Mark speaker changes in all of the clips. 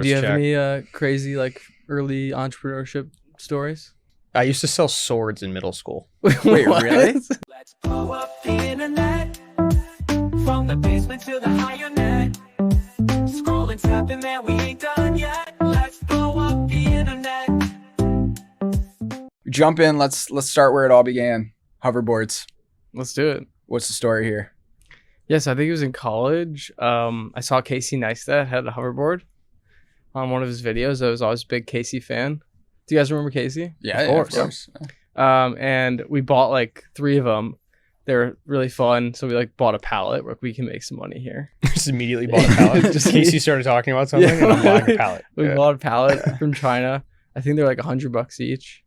Speaker 1: do you have any crazy like early entrepreneurship stories?
Speaker 2: I used to sell swords in middle school.
Speaker 1: Wait,
Speaker 3: really? Let's blow up the internet. From the basement to the higher net. Scrolling, tapping, man, we ain't done yet. Let's blow up the internet.
Speaker 4: Jump in. Let's start where it all began. Hoverboards.
Speaker 1: Let's do it.
Speaker 4: What's the story here?
Speaker 1: Yes, I think it was in college. I saw Casey Neistat had a hoverboard on one of his videos. I was always a big Casey fan. Do you guys remember Casey?
Speaker 4: Yeah, of course.
Speaker 1: And we bought like 3 of them. They were really fun. So we like bought a pallet. We're like, we can make some money here.
Speaker 2: Just immediately bought a pallet. Just Casey started talking about something and I'm buying a pallet.
Speaker 1: We bought a pallet from China. I think they're like $100 each.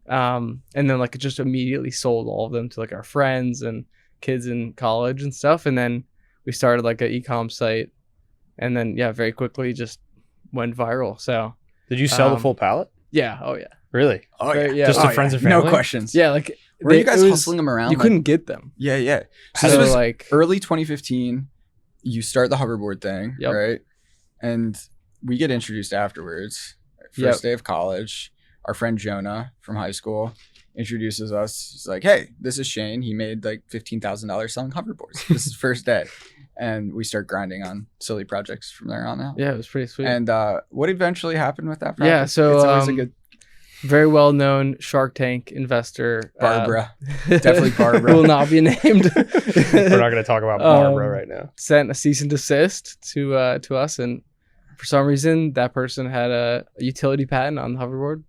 Speaker 1: And then like just immediately sold all of them to like our friends and kids in college and stuff. And then we started like an e-com site. And then very quickly just went viral. So
Speaker 2: did you sell the full pallet?
Speaker 1: Yeah. Oh yeah.
Speaker 2: Really?
Speaker 4: Oh yeah.
Speaker 2: Just to friends and family?
Speaker 4: No questions.
Speaker 1: Yeah. Like
Speaker 4: were you guys hustling them around?
Speaker 1: You couldn't get them.
Speaker 4: Yeah. So this was like early 2015. You start the hoverboard thing, right? And we get introduced afterwards. First day of college. Our friend Jonah from high school introduces us. He's like, hey, this is Shane. He made like $15,000 selling hoverboards. This is first day. And we start grinding on silly projects from there on out.
Speaker 1: Yeah, it was pretty sweet.
Speaker 4: And what eventually happened with that project?
Speaker 1: Yeah, so
Speaker 4: it's always a good...
Speaker 1: very well-known Shark Tank investor.
Speaker 4: Barbara. Definitely Barbara.
Speaker 1: Will not be named.
Speaker 2: We're not going to talk about Barbara right now.
Speaker 1: Sent a cease and desist to us. And for some reason, that person had a utility patent on the hoverboard.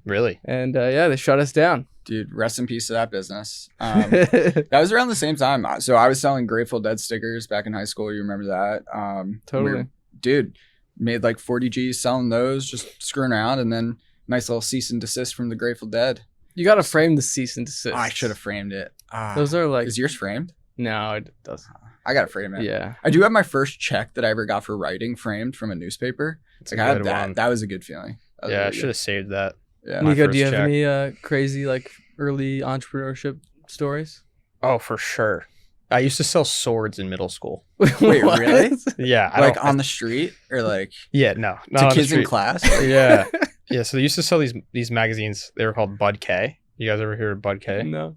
Speaker 2: Really?
Speaker 1: And they shut us down.
Speaker 4: Dude, rest in peace to that business. That was around the same time. So I was selling Grateful Dead stickers back in high school. You remember that?
Speaker 1: Totally.
Speaker 4: Dude, made like 40 G's selling those, just screwing around. And then nice little cease and desist from the Grateful Dead.
Speaker 1: You got to frame the cease and desist.
Speaker 4: I should have framed it.
Speaker 1: Those are like...
Speaker 4: Is yours framed?
Speaker 1: No, it doesn't.
Speaker 4: I got to frame it.
Speaker 1: Yeah.
Speaker 4: I do have my first check that I ever got for writing framed from a newspaper. It's like I had that. That was a good feeling.
Speaker 2: Yeah, I should have saved that.
Speaker 4: Yeah.
Speaker 1: Niko, do you have any crazy like early entrepreneurship stories?
Speaker 2: Oh, for sure. I used to sell swords in middle school.
Speaker 4: Wait, really?
Speaker 2: Yeah.
Speaker 4: Like on the street or like?
Speaker 2: Yeah, no.
Speaker 4: To kids in class?
Speaker 2: Yeah. Yeah, so they used to sell these magazines. They were called Bud K. You guys ever hear of Bud K?
Speaker 1: No.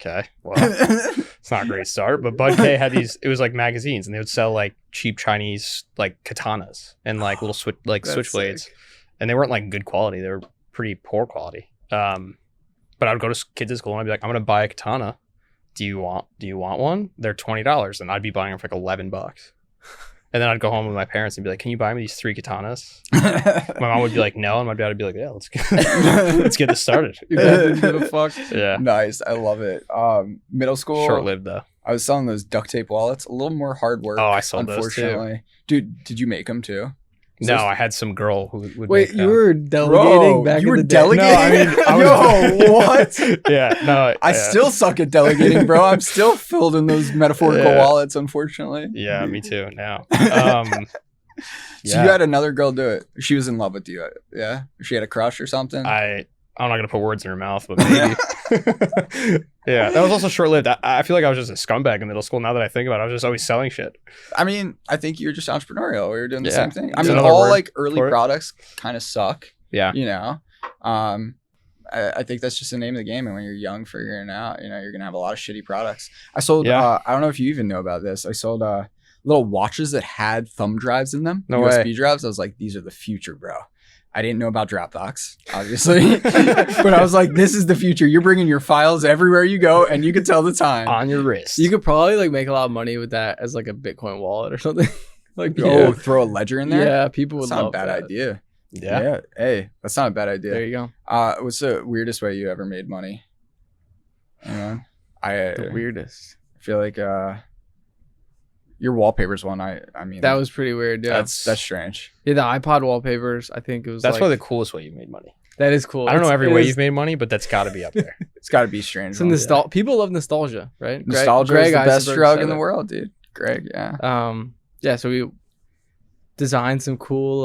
Speaker 2: Okay. Well, it's not a great start, but Bud K had these, it was like magazines and they would sell like cheap Chinese like katanas and like little switchblades. And they weren't like good quality. They were pretty poor quality. But I would go to kids at school and I'd be like, I'm going to buy a katana. Do you want one? They're $20. And I'd be buying them for like $11. And then I'd go home with my parents and be like, can you buy me these 3 katanas? My mom would be like, no. And my dad would be like, yeah, let's get this started.
Speaker 1: Your dad didn't give a fuck.
Speaker 2: Yeah.
Speaker 4: Nice. I love it. Middle school.
Speaker 2: Short-lived though.
Speaker 4: I was selling those duct tape wallets. A little more hard work.
Speaker 2: Oh, I sold those too.
Speaker 4: Dude, did you make them too?
Speaker 2: No, I had some girl who would
Speaker 1: Wait,
Speaker 2: make
Speaker 1: you were delegating back in the day?
Speaker 4: Delegating?
Speaker 2: No, I mean,
Speaker 4: Yo, what?
Speaker 2: Yeah, no.
Speaker 4: I still suck at delegating, bro. I'm still filled in those metaphorical wallets, unfortunately.
Speaker 2: Yeah, me too. Now.
Speaker 4: So you had another girl do it. She was in love with you. Yeah? She had a crush or something?
Speaker 2: I'm not going to put words in her mouth, but maybe. Yeah, that was also short-lived. I feel like I was just a scumbag in middle school. Now that I think about it, I was just always selling shit.
Speaker 4: I mean, I think you're just entrepreneurial. We were doing the same thing. I
Speaker 2: It's
Speaker 4: mean,
Speaker 2: another
Speaker 4: all
Speaker 2: word
Speaker 4: like early
Speaker 2: for it.
Speaker 4: products kind of suck.
Speaker 2: Yeah.
Speaker 4: You know? I think that's just the name of the game. And when you're young, figuring it out, you know, you're going to have a lot of shitty products. I sold, I don't know if you even know about this. I sold little watches that had thumb drives in them.
Speaker 2: No
Speaker 4: USB
Speaker 2: way.
Speaker 4: drives. I was like, these are the future, bro. I didn't know about Dropbox, obviously. But I was like, this is the future. You're bringing your files everywhere you go and you can tell the time.
Speaker 2: On your wrist.
Speaker 1: You could probably like make a lot of money with that as like a Bitcoin wallet or something. Like,
Speaker 4: throw a ledger in there?
Speaker 1: Yeah, people would
Speaker 4: That's not
Speaker 1: love
Speaker 4: a bad
Speaker 1: that.
Speaker 4: idea.
Speaker 2: Yeah.
Speaker 4: Hey, that's not a bad idea.
Speaker 1: There you go.
Speaker 4: What's the weirdest way you ever made money?
Speaker 1: The weirdest.
Speaker 4: I feel like your wallpapers one. I mean,
Speaker 1: That was pretty weird. Yeah,
Speaker 4: that's strange.
Speaker 1: Yeah, the iPod wallpapers. I think it was.
Speaker 2: That's
Speaker 1: like,
Speaker 2: probably the coolest way you made money.
Speaker 1: That is cool.
Speaker 2: I don't know every
Speaker 1: it
Speaker 2: way
Speaker 1: is-
Speaker 2: you've made money, but that's got to be up there.
Speaker 4: It's got to be strange.
Speaker 1: Some People love nostalgia, right?
Speaker 4: Nostalgia is the best
Speaker 1: Eisenberg
Speaker 4: drug
Speaker 1: said
Speaker 4: in the
Speaker 1: it.
Speaker 4: world, dude. Greg, yeah.
Speaker 1: Yeah. So we designed some cool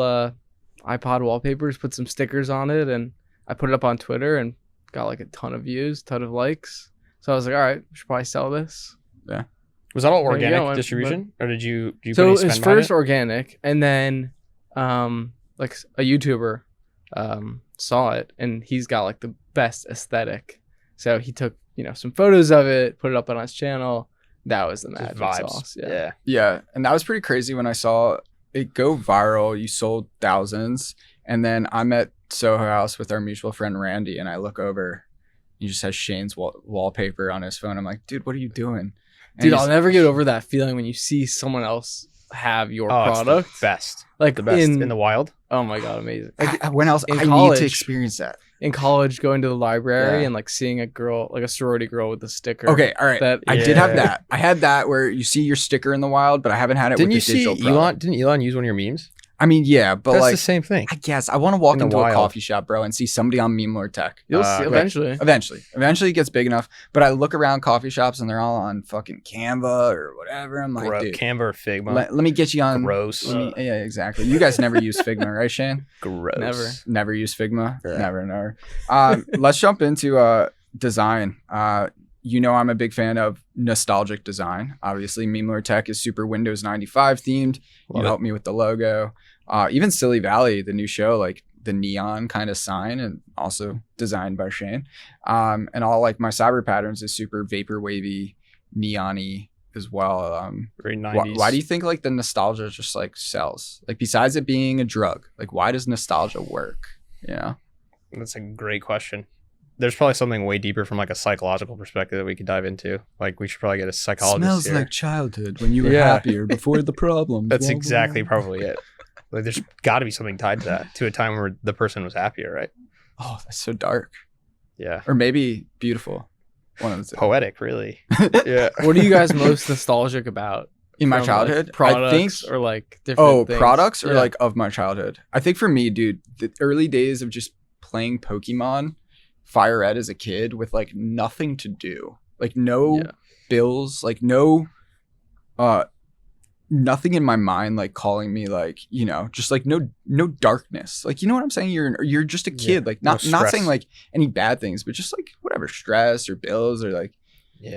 Speaker 1: iPod wallpapers, put some stickers on it, and I put it up on Twitter and got like a ton of views, ton of likes. So I was like, all right, we should probably sell this.
Speaker 4: Yeah.
Speaker 2: Was that all
Speaker 1: There you
Speaker 2: organic
Speaker 1: go,
Speaker 2: distribution, or did you
Speaker 1: So
Speaker 2: put any
Speaker 1: it was
Speaker 2: spend behind
Speaker 1: first organic, and then like a YouTuber saw it, and he's got like the best aesthetic. So he took, you know, some photos of it, put it up on his channel. That was the magic sauce.
Speaker 4: Yeah. And that was pretty crazy when I saw it go viral. You sold thousands. And then I'm at Soho House with our mutual friend Randy, and I look over. He just has Shane's wallpaper on his phone. I'm like, dude, what are you doing? And
Speaker 1: dude, I'll never get over that feeling when you see someone else have your product.
Speaker 2: It's the best.
Speaker 1: Like
Speaker 2: the best in the wild.
Speaker 1: Oh my God, amazing. Like,
Speaker 4: when else? I need to experience that.
Speaker 1: In college, going to the library and like seeing a girl, like a sorority girl with a sticker.
Speaker 4: Okay, all right. I did have that. I had that where you see your sticker in the wild, but I haven't had it with the digital product.
Speaker 2: Didn't Elon use one of your memes?
Speaker 4: I mean, yeah, but
Speaker 2: that's
Speaker 4: like
Speaker 2: the same thing.
Speaker 4: I guess I want to walk into a coffee shop, bro, and see somebody on Meme Lord Tech.
Speaker 1: You'll see eventually.
Speaker 4: Eventually it gets big enough. But I look around coffee shops and they're all on fucking Canva or whatever. I'm like, dude,
Speaker 2: Canva or Figma.
Speaker 4: Let me get you on.
Speaker 2: Gross.
Speaker 4: Yeah, exactly. You guys never use Figma, right, Shane?
Speaker 2: Gross.
Speaker 4: Never use Figma. Yeah. Never. Let's jump into design. You know, I'm a big fan of nostalgic design. Obviously, Meme Lord Tech is super Windows 95 themed. You helped me with the logo. Even Silly Valley, the new show, like the neon kind of sign, and also designed by Shane. And all like my cyber patterns is super vapor wavy, neon-y as well.
Speaker 2: Very 90s.
Speaker 4: Why do you think like the nostalgia just like sells? Like besides it being a drug, like why does nostalgia work? Yeah,
Speaker 2: that's a great question. There's probably something way deeper from like a psychological perspective that we could dive into. Like we should probably get a psychologist.
Speaker 4: Smells
Speaker 2: here.
Speaker 4: like childhood when you were happier before the problem.
Speaker 2: That's exactly probably it. Like there's got to be something tied to that, to a time where the person was happier, right?
Speaker 4: Oh, that's so dark.
Speaker 2: Yeah.
Speaker 4: Or maybe beautiful. One of the two.
Speaker 2: Poetic, really.
Speaker 1: Yeah. What are you guys most nostalgic about?
Speaker 4: In my childhood?
Speaker 1: Like products, I think, or like different things?
Speaker 4: Products or like of my childhood? I think for me, dude, the early days of just playing Pokemon Fire Red as a kid with like nothing to do. Like no bills, like no nothing in my mind like calling me like, you know, just like no darkness. Like, you know what I'm saying? You're just a kid. Like not saying like any bad things, but just like whatever, stress or bills or like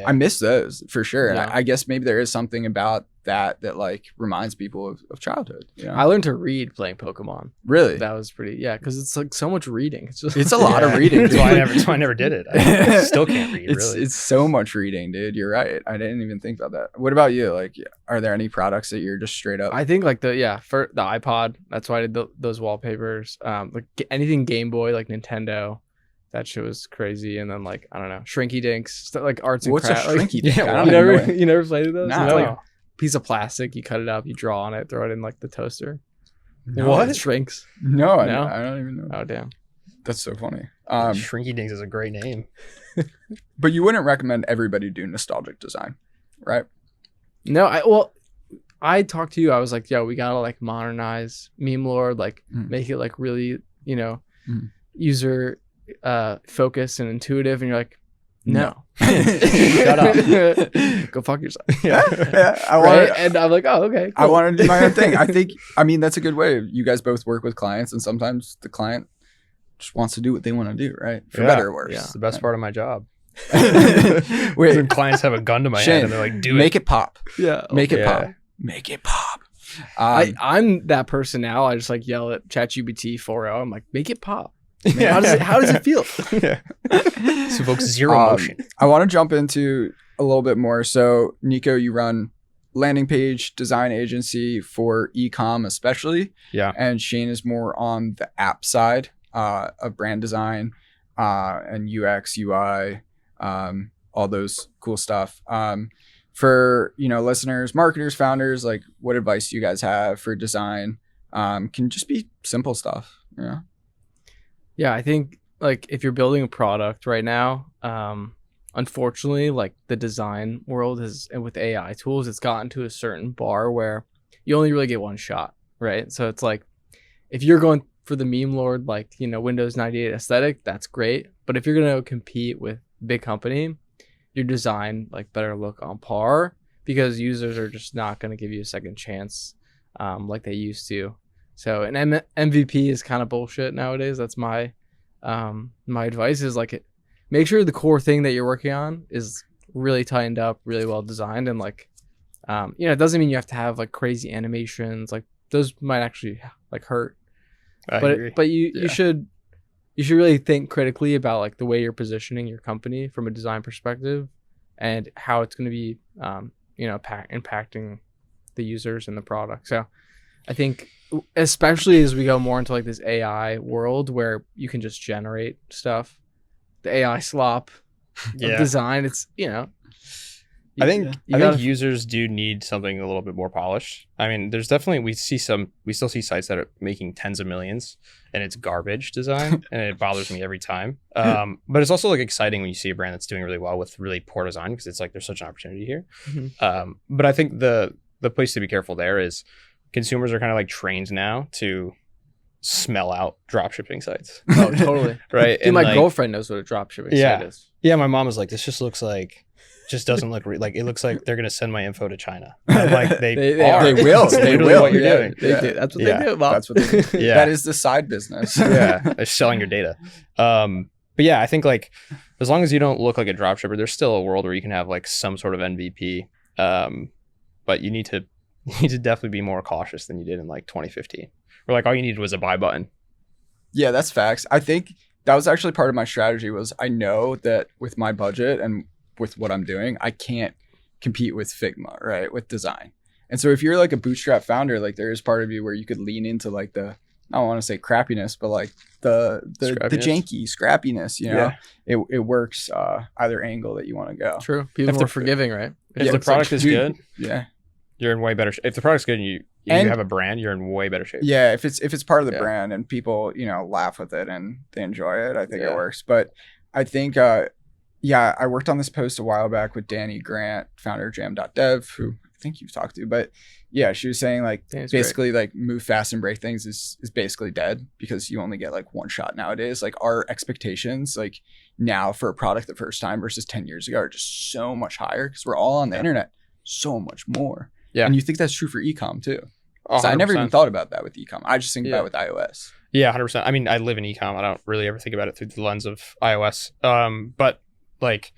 Speaker 4: I miss those for sure. And I guess maybe there is something about that like reminds people of childhood. You know?
Speaker 1: I learned to read playing Pokemon.
Speaker 4: Really?
Speaker 1: That was pretty, because it's like so much reading.
Speaker 4: It's a lot of reading.
Speaker 2: That's why I never did it. I still can't read, really.
Speaker 4: It's so much reading, dude. You're right. I didn't even think about that. What about you? Like, are there any products that you're just straight up?
Speaker 1: I think like for the iPod, that's why I did those wallpapers. Like anything Game Boy, like Nintendo. That shit was crazy. And then like, I don't know, Shrinky Dinks, stuff like arts and crafts.
Speaker 4: What's a Shrinky Dink?
Speaker 1: You never played those?
Speaker 4: No.
Speaker 1: It's like a piece of plastic, you cut it up, you draw on it, throw it in like the toaster.
Speaker 4: No.
Speaker 1: What? It shrinks.
Speaker 4: No, I don't even know.
Speaker 1: Oh, damn.
Speaker 4: That's so funny.
Speaker 2: Shrinky Dinks is a great name.
Speaker 4: But you wouldn't recommend everybody do nostalgic design, right?
Speaker 1: No, I talked to you. I was like, yo, we gotta like modernize Meme Lord, like make it like really, you know, user focused and intuitive. And you're like, no.
Speaker 2: Shut up.
Speaker 1: Go fuck yourself. And I'm like, oh, okay, cool.
Speaker 4: I want to do my own thing. I mean, that's a good way. You guys both work with clients, and sometimes the client just wants to do what they want to do, right? For better or worse.
Speaker 2: Yeah. It's the best part of my job.
Speaker 4: Wait,
Speaker 2: when clients have a gun to my head and they're like,
Speaker 4: make it pop.
Speaker 1: Yeah.
Speaker 4: Make it pop. Make it pop.
Speaker 1: I'm that person now. I just like yell at ChatGPT 4.0. I'm like, make it pop. Man, how does it feel?
Speaker 2: This evokes zero emotion.
Speaker 4: I want to jump into a little bit more. So, Niko, you run landing page design agency for e-com especially.
Speaker 2: Yeah. And
Speaker 4: Shane is more on the app side of brand design and UX, UI, all those cool stuff. For, you know, listeners, marketers, founders, like what advice do you guys have for design? Can just be simple stuff, you know?
Speaker 1: Yeah, I think like if you're building a product right now, unfortunately, like the design world has, and with AI tools, it's gotten to a certain bar where you only really get one shot, right? So it's like, if you're going for the Meme Lord, like, you know, Windows 98 aesthetic, that's great. But if you're going to compete with big company, your design like better look on par, because users are just not going to give you a second chance like they used to. So an MVP is kind of bullshit nowadays. That's my my advice is like make sure the core thing that you're working on is really tightened up, really well designed, and like you know, it doesn't mean you have to have like crazy animations. Like those might actually like hurt But you should really think critically about like the way you're positioning your company from a design perspective and how it's going to be impacting the users and the product. So I think especially as we go more into like this AI world where you can just generate stuff, the AI slop of design, it's
Speaker 2: I think users do need something a little bit more polished. I mean, there's definitely we still see sites that are making tens of millions and it's garbage design and it bothers me every time. But it's also like exciting when you see a brand that's doing really well with really poor design because it's like there's such an opportunity here. Mm-hmm. But I think the place to be careful there is consumers are kind of like trained now to smell out dropshipping sites.
Speaker 1: Oh, totally.
Speaker 2: Right.
Speaker 1: Dude, my girlfriend knows what a dropshipping site is.
Speaker 2: Yeah, my mom was like, this just looks like. Just doesn't look like it looks like they're gonna send my info to China. I'm like they
Speaker 4: will. They will.
Speaker 2: What you're doing.
Speaker 1: They do. That's what they do. Mom.
Speaker 4: That's what they do.
Speaker 2: Yeah.
Speaker 4: That is the side business.
Speaker 2: Yeah, they're selling your data. But yeah, I think like as long as you don't look like a dropshipper, there's still a world where you can have like some sort of MVP. But you need to definitely be more cautious than you did in like 2015, where like all you needed was a buy button.
Speaker 4: Yeah, that's facts. I think that was actually part of my strategy. Was I know that with my budget and with what I'm doing, I can't compete with Figma, right? With design. And so if you're like a bootstrap founder, like there is part of you where you could lean into like the, I don't want to say crappiness, but like the janky scrappiness, it works either angle that you want to go.
Speaker 1: True. People are forgiving, right?
Speaker 2: If the product is good,
Speaker 4: yeah,
Speaker 2: you're in way better shape. If the product's good and you have a brand, you're in way better shape.
Speaker 4: Yeah, if it's part of the brand and people, laugh with it and they enjoy it, I think it works. But I think I worked on this post a while back with Danny Grant, founder of jam.dev, who I think you've talked to. But yeah, she was saying like Danny's basically great. Like move fast and break things is basically dead because you only get like one shot nowadays. Like our expectations like now for a product the first time versus 10 years ago are just so much higher because we're all on the internet so much more. Yeah. And you think that's true for e-com too. So I never even thought about that with e-com. I just think about it with iOS.
Speaker 2: Yeah, 100%. I mean, I live in e-com. I don't really ever think about it through the lens of iOS. But like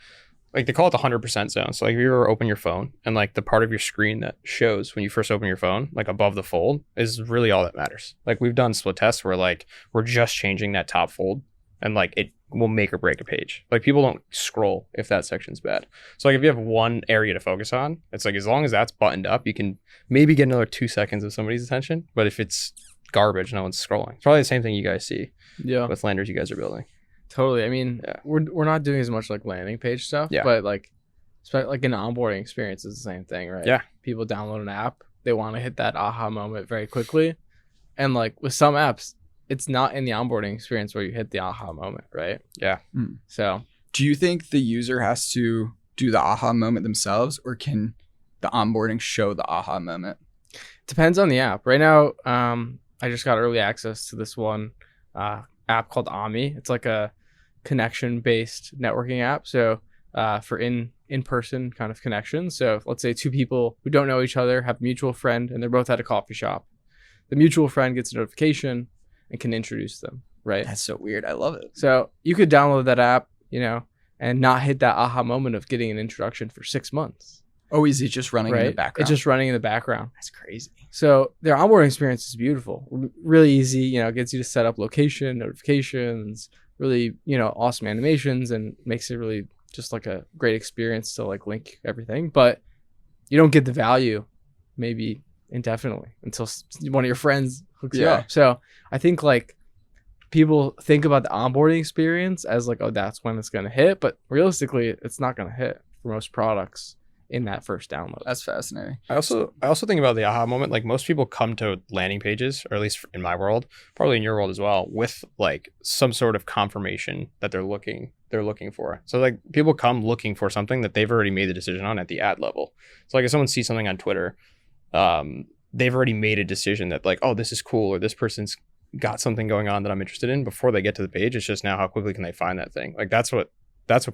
Speaker 2: they call it the 100% zone. So like if you ever open your phone and like the part of your screen that shows when you first open your phone, like above the fold is really all that matters. Like we've done split tests where like we're just changing that top fold and like it will make or break a page. Like people don't scroll if that section's bad. So like if you have one area to focus on, it's like as long as that's buttoned up, you can maybe get another 2 seconds of somebody's attention. But if it's garbage, no one's scrolling. It's probably the same thing you guys see with landers you guys are building.
Speaker 1: Totally. I mean, we're not doing as much like landing page stuff, but like an onboarding experience is the same thing, right?
Speaker 2: Yeah.
Speaker 1: People download an app, they want to hit that aha moment very quickly, and like with some apps, it's not in the onboarding experience where you hit the aha moment, right?
Speaker 2: Yeah.
Speaker 1: So,
Speaker 4: do you think the user has to do the aha moment themselves, or can the onboarding show the aha moment?
Speaker 1: Depends on the app. Right now, I just got early access to this one app called Ami. It's like a connection-based networking app. So for in-person kind of connections. So let's say two people who don't know each other have a mutual friend and they're both at a coffee shop. The mutual friend gets a notification and can introduce them, right?
Speaker 4: That's so weird. I love it.
Speaker 1: So you could download that app, and not hit that aha moment of getting an introduction for 6 months.
Speaker 4: Oh, is it just running in the background?
Speaker 1: It's just running in the background.
Speaker 4: That's crazy.
Speaker 1: So their onboarding experience is beautiful. Really easy, gets you to set up location, notifications, really, awesome animations, and makes it really just like a great experience to like link everything. But you don't get the value maybe indefinitely until one of your friends hooks you up. So I think like people think about the onboarding experience as like, oh, that's when it's going to hit. But realistically, it's not going to hit for most products in that first download.
Speaker 4: That's fascinating.
Speaker 2: I also think about the aha moment. Like most people come to landing pages, or at least in my world, probably in your world as well, with like some sort of confirmation that they're looking for. So like people come looking for something that they've already made the decision on at the ad level. So like if someone sees something on Twitter, they've already made a decision that like, oh, this is cool, or this person's got something going on that I'm interested in before they get to the page. It's just now how quickly can they find that thing? Like that's what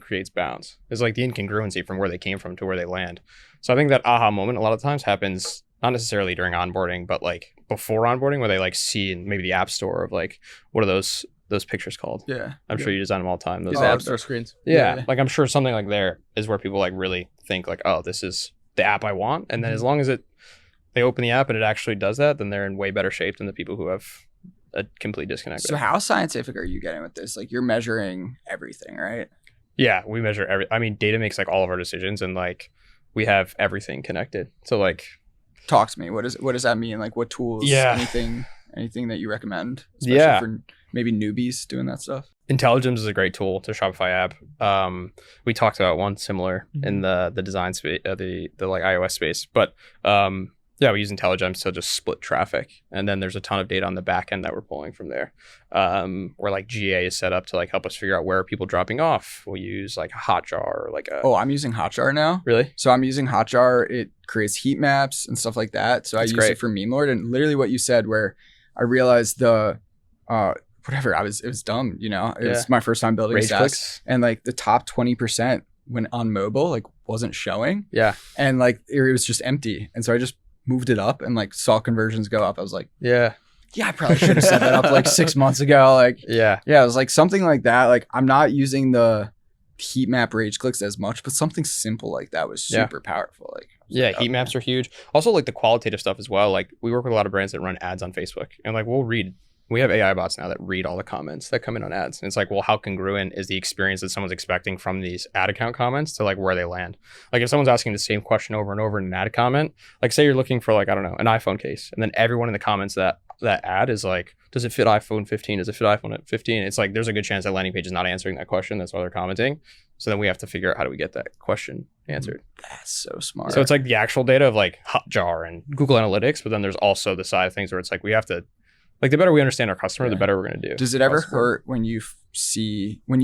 Speaker 2: creates bounds. It's like the incongruency from where they came from to where they land. So I think that aha moment a lot of times happens not necessarily during onboarding, but like before onboarding, where they like see in maybe the app store of like, what are those pictures called?
Speaker 4: Yeah.
Speaker 2: I'm sure you design them all the time.
Speaker 1: Those app store screens.
Speaker 2: Yeah. Like I'm sure something like there is where people like really think like, oh, this is the app I want. And then as long as they open the app and it actually does that, then they're in way better shape than the people who have a complete disconnect.
Speaker 4: So how scientific are you getting with this? Like you're measuring everything, right?
Speaker 2: Yeah, we measure data makes like all of our decisions, and like we have everything connected. So like,
Speaker 4: talk to me. What does that mean? Like what tools?
Speaker 2: Yeah.
Speaker 4: Anything that you recommend? Especially for maybe newbies doing that stuff.
Speaker 2: Intelligence is a great tool to Shopify app. We talked about one similar in the design space, the like iOS space, but we use Intelligence to just split traffic, and then there's a ton of data on the back end that we're pulling from there. Where like GA is set up to like help us figure out where are people dropping off. We'll use like a Hotjar or like a.
Speaker 4: Oh, I'm using Hotjar now.
Speaker 2: Really?
Speaker 4: So I'm using Hotjar. It creates heat maps and stuff like that. So I use it for Meme Lord, and literally what you said, where I realized it was dumb, you know. It was my first time building
Speaker 2: Rage
Speaker 4: SaaS,
Speaker 2: clicks.
Speaker 4: and like the top 20% when on mobile like wasn't showing.
Speaker 2: Yeah.
Speaker 4: And like it was just empty, and so I just moved it up and like saw conversions go up. I was like,
Speaker 2: yeah,
Speaker 4: I probably should have set that up like 6 months ago. Like, yeah, it was like something like that. Like I'm not using the heat map rage clicks as much, but something simple like that was super powerful. Like,
Speaker 2: heat maps are huge. Also like the qualitative stuff as well. Like we work with a lot of brands that run ads on Facebook, and like we have AI bots now that read all the comments that come in on ads. And it's like, well, how congruent is the experience that someone's expecting from these ad account comments to like where they land? Like if someone's asking the same question over and over in an ad comment, like say you're looking for like, I don't know, an iPhone case. And then everyone in the comments that ad is like, does it fit iPhone 15? Does it fit iPhone 15? It's like, there's a good chance that landing page is not answering that question. That's why they're commenting. So then we have to figure out how do we get that question answered.
Speaker 4: That's so smart.
Speaker 2: So it's like the actual data of like Hotjar and Google Analytics, but then there's also the side of things where it's like, we have to, like the better we understand our customer, the better we're going to do.
Speaker 4: Does it ever hurt when you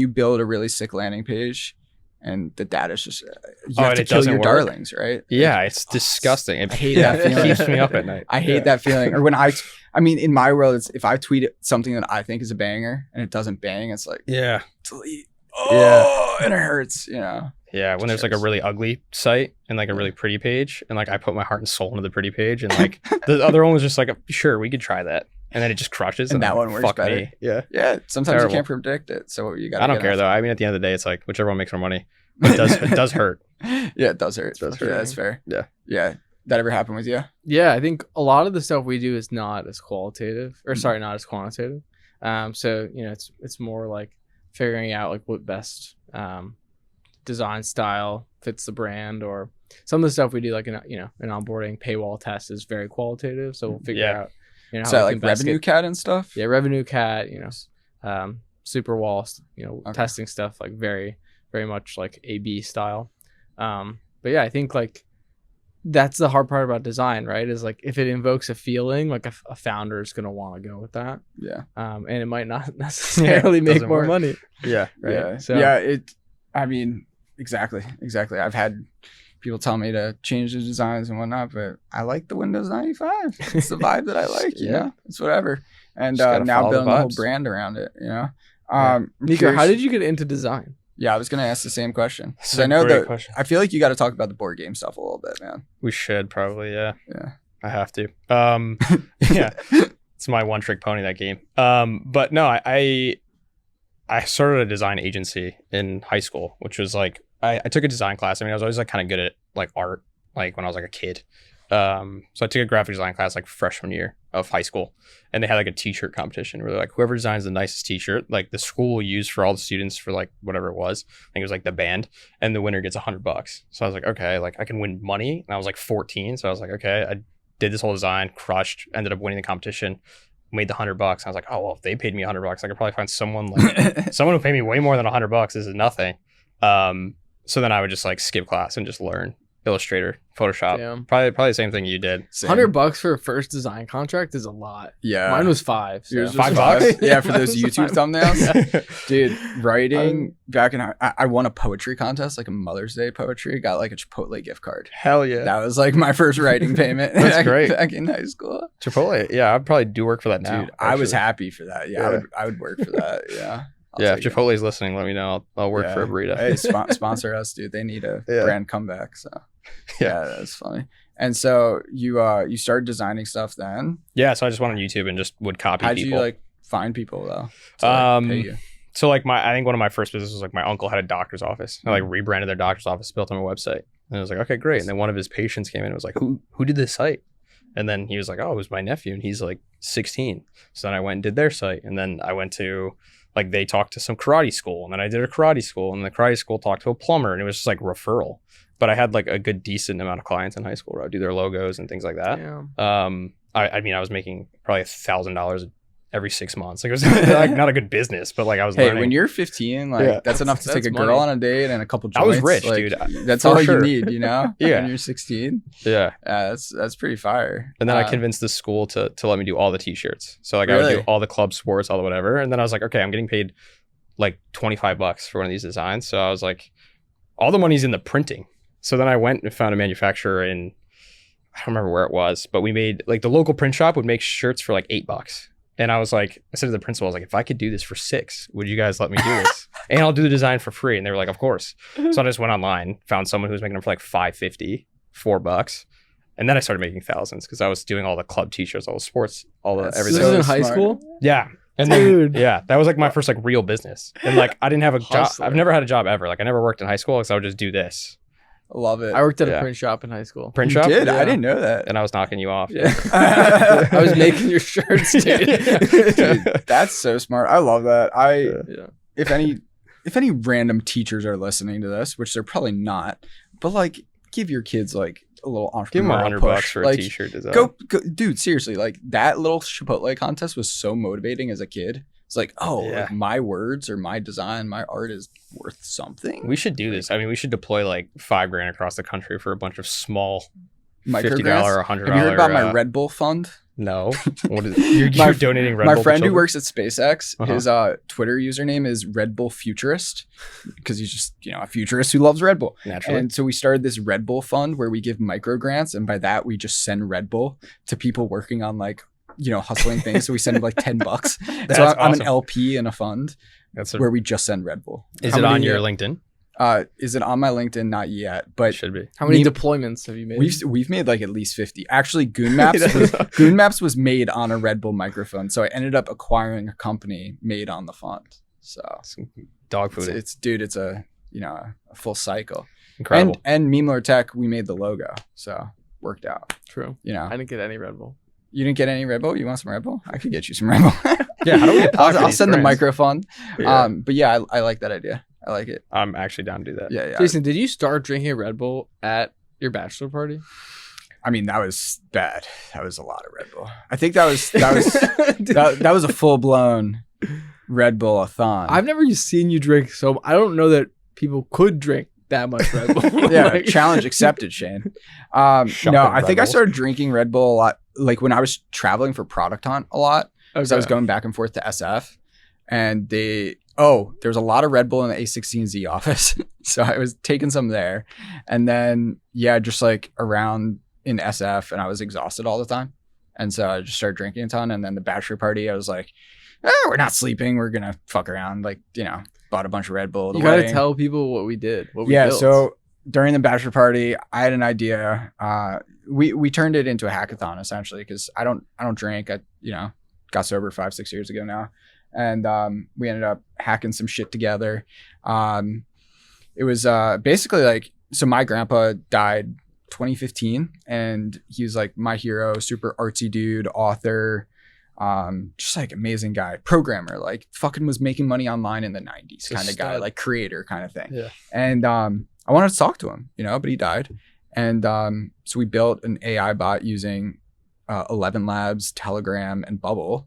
Speaker 4: build a really sick landing page and the data's just, you have to kill your darlings, right?
Speaker 2: Yeah, it's disgusting.
Speaker 4: I hate that feeling.
Speaker 2: It keeps me up at night.
Speaker 4: I hate that feeling. Or when I mean, in my world, it's if I tweet something that I think is a banger and it doesn't bang, it's like, delete. And it hurts, you know?
Speaker 2: Yeah, when there's like a really ugly site and like a really pretty page, and like I put my heart and soul into the pretty page, and like the other one was just like, sure, we could try that. And then it just crushes.
Speaker 4: And that one works better.
Speaker 2: Me. Yeah.
Speaker 4: Yeah. Sometimes you can't predict it. So you got.
Speaker 2: I don't care though. I mean, at the end of the day, it's like whichever one makes more money. It does hurt.
Speaker 4: Yeah, it does hurt. Yeah, that's fair.
Speaker 2: Yeah.
Speaker 4: Yeah. That ever happened with you?
Speaker 1: Yeah, I think a lot of the stuff we do is not as qualitative, or sorry, not as quantitative. So you know, it's more like figuring out like what best design style fits the brand, or some of the stuff we do like an onboarding paywall test is very qualitative. So we'll figure out. You know,
Speaker 4: so like revenue cat and stuff.
Speaker 1: Yeah, revenue cat. You know, super wall. You know, testing stuff like very, very much like A/B style. But yeah, I think like that's the hard part about design, right? Is like if it invokes a feeling, like a founder is gonna want to go with that.
Speaker 4: Yeah.
Speaker 1: And it might not necessarily make more money.
Speaker 2: Yeah.
Speaker 1: Right.
Speaker 4: Yeah.
Speaker 1: So
Speaker 4: I mean, exactly. I've had people tell me to change the designs and whatnot, but I like the Windows 95. It's the vibe that I like, you know? It's whatever. And now building the whole brand around it, you know?
Speaker 1: Niko, how did you get into design?
Speaker 4: Yeah, I was going to ask the same question. Because I know that I feel like you got to talk about the board game stuff a little bit, man.
Speaker 2: We should probably, yeah.
Speaker 4: Yeah.
Speaker 2: I have to. Yeah. It's my one trick pony, that game. But no, I started a design agency in high school, which was like, I took a design class. I mean, I was always like kind of good at like art, like when I was like a kid. So I took a graphic design class like freshman year of high school, and they had like a t-shirt competition where they're like, whoever designs the nicest t-shirt, like the school will use for all the students for like whatever it was. I think it was like the band, and the winner gets $100. So I was like, okay, like I can win money. And I was like 14. So I was like, okay, I did this whole design, crushed, ended up winning the competition, made the $100. I was like, oh, well, if they paid me $100, I could probably find someone like someone who paid me way more than $100. This is nothing. So then I would just like skip class and just learn Illustrator, Photoshop. Damn. Probably the same thing you did.
Speaker 1: $100 for a first design contract is a lot.
Speaker 4: Yeah.
Speaker 1: Mine was $5. So.
Speaker 4: Yours was $5? Yeah, for those YouTube thumbnails. Dude, writing back in I won a poetry contest, like a Mother's Day poetry, got like a Chipotle gift card.
Speaker 2: Hell yeah.
Speaker 4: That was like my first writing payment.
Speaker 2: That's great.
Speaker 4: Back in high school.
Speaker 2: Chipotle, yeah, I'd probably do work for that now.
Speaker 4: Dude, I was happy for that. Yeah, I would work for that. Yeah.
Speaker 2: If Chipotle's listening, let me know. I'll work for a burrito.
Speaker 4: Hey, sponsor us, dude. They need a brand comeback. So yeah, that's funny. And so you started designing stuff then?
Speaker 2: Yeah, so I just went on YouTube and just would copy people.
Speaker 4: How'd you like find people though? To, pay you?
Speaker 2: So like I think one of my first businesses was like my uncle had a doctor's office. I like rebranded their doctor's office, built him a website. And I was like, okay, great. And then one of his patients came in and was like, who did this site? And then he was like, oh, it was my nephew. And he's like 16. So then I went and did their site. And then I went to, like, they talked to some karate school. And then I did a karate school. And the karate school talked to a plumber. And it was just like referral. But I had like a good, decent amount of clients in high school where I would do their logos and things like that.
Speaker 1: Yeah.
Speaker 2: I mean, I was making probably $1,000 every 6 months. Like, it was like not a good business, but like I was learning.
Speaker 4: When you're 15, like that's enough to take a girl on a date and a couple joints.
Speaker 2: I was rich,
Speaker 4: like,
Speaker 2: dude.
Speaker 4: That's all you need, you know?
Speaker 2: Yeah.
Speaker 4: When you're 16.
Speaker 2: Yeah.
Speaker 4: That's pretty fire.
Speaker 2: And then I convinced the school to let me do all the t-shirts. So like I would do all the club sports, all the whatever. And then I was like, okay, I'm getting paid like $25 for one of these designs. So I was like, all the money's in the printing. So then I went and found a manufacturer in, I don't remember where it was, but we made, like, the local print shop would make shirts for like $8. And I was like, I said to the principal, I was like, if I could do this for $6, would you guys let me do this? And I'll do the design for free. And they were like, of course. So I just went online, found someone who was making them for like $5.50, $4. And then I started making thousands because I was doing all the club t-shirts, all the sports, all the everything.
Speaker 1: This was in high school?
Speaker 2: Yeah. And then, that was like my first like real business. And like, I didn't have a job. I've never had a job ever. Like, I never worked in high school because I would just do this.
Speaker 4: Love it.
Speaker 1: I worked at a print shop in high school.
Speaker 2: Print shop?
Speaker 4: Did? I didn't know that.
Speaker 2: And I was knocking you off.
Speaker 1: Yeah. I was making your shirts, dude.
Speaker 4: Dude, that's so smart. I love that. If any random teachers are listening to this, which they're probably not, but like, give your kids like a little entrepreneurial
Speaker 2: Give them $100 for
Speaker 4: like,
Speaker 2: a t-shirt design.
Speaker 4: Go, dude. Seriously, like that little Chipotle contest was so motivating as a kid. It's like, like my words or my design, my art is worth something.
Speaker 2: We should do this. I mean, we should deploy like $5,000 across the country for a bunch of small $50 or $100.
Speaker 4: Have you heard about my Red Bull fund?
Speaker 2: No. What is you're donating Red Bull?
Speaker 4: My friend who works at SpaceX, his Twitter username is Red Bull Futurist because he's just, a futurist who loves Red Bull.
Speaker 2: Naturally.
Speaker 4: And so we started this Red Bull fund where we give micro grants, and by that we just send Red Bull to people working on like, hustling things. So we send him like $10. So I'm an LP in a fund where we just send Red Bull.
Speaker 2: Is it on your LinkedIn?
Speaker 4: Is it on my LinkedIn? Not yet, but
Speaker 2: it should be.
Speaker 1: How many deployments have you made?
Speaker 4: We've made like at least 50. Actually, Goon Maps was made on a Red Bull microphone. So I ended up acquiring a company made on the fund. So
Speaker 2: dog food.
Speaker 4: It's a full cycle.
Speaker 2: Incredible.
Speaker 4: And Memler Tech, we made the logo. So worked out.
Speaker 1: True. I didn't get any Red Bull.
Speaker 4: You didn't get any Red Bull? You want some Red Bull? I could get you some Red Bull.
Speaker 2: Yeah, how do we
Speaker 4: I'll send the microphone. Yeah. But yeah, I like that idea. I like it.
Speaker 2: I'm actually down to do that.
Speaker 4: Yeah.
Speaker 1: Jason, did you start drinking Red Bull at your bachelor party?
Speaker 4: I mean, that was bad. That was a lot of Red Bull. I think that was a full blown Red Bull-a-thon.
Speaker 1: I've never seen you drink so. I don't know that people could drink that much Red Bull.
Speaker 4: Yeah, challenge accepted, Shane. No, I think I started drinking Red Bull a lot, like when I was traveling for Product Hunt a lot. Because I was going back and forth to SF, and there was a lot of Red Bull in the A16Z office. So I was taking some there, and then just like around in SF, and I was exhausted all the time, and so I just started drinking a ton. And then the bachelor party, I was like, we're not sleeping, we're gonna fuck around, like bought a bunch of Red Bull.
Speaker 1: You gotta tell people what we did. What we built.
Speaker 4: So during the bachelor party, I had an idea. We turned it into a hackathon essentially because I don't drink. I got sober 5-6 years ago now, and we ended up hacking some shit together. It was basically like, so my grandpa died 2015, and he was like my hero, super artsy dude, author. Just like amazing guy, programmer, like fucking was making money online in the 90s kind of guy, like creator kind of thing. Yeah. And I wanted to talk to him, but he died. And so we built an AI bot using 11 Labs, Telegram, and Bubble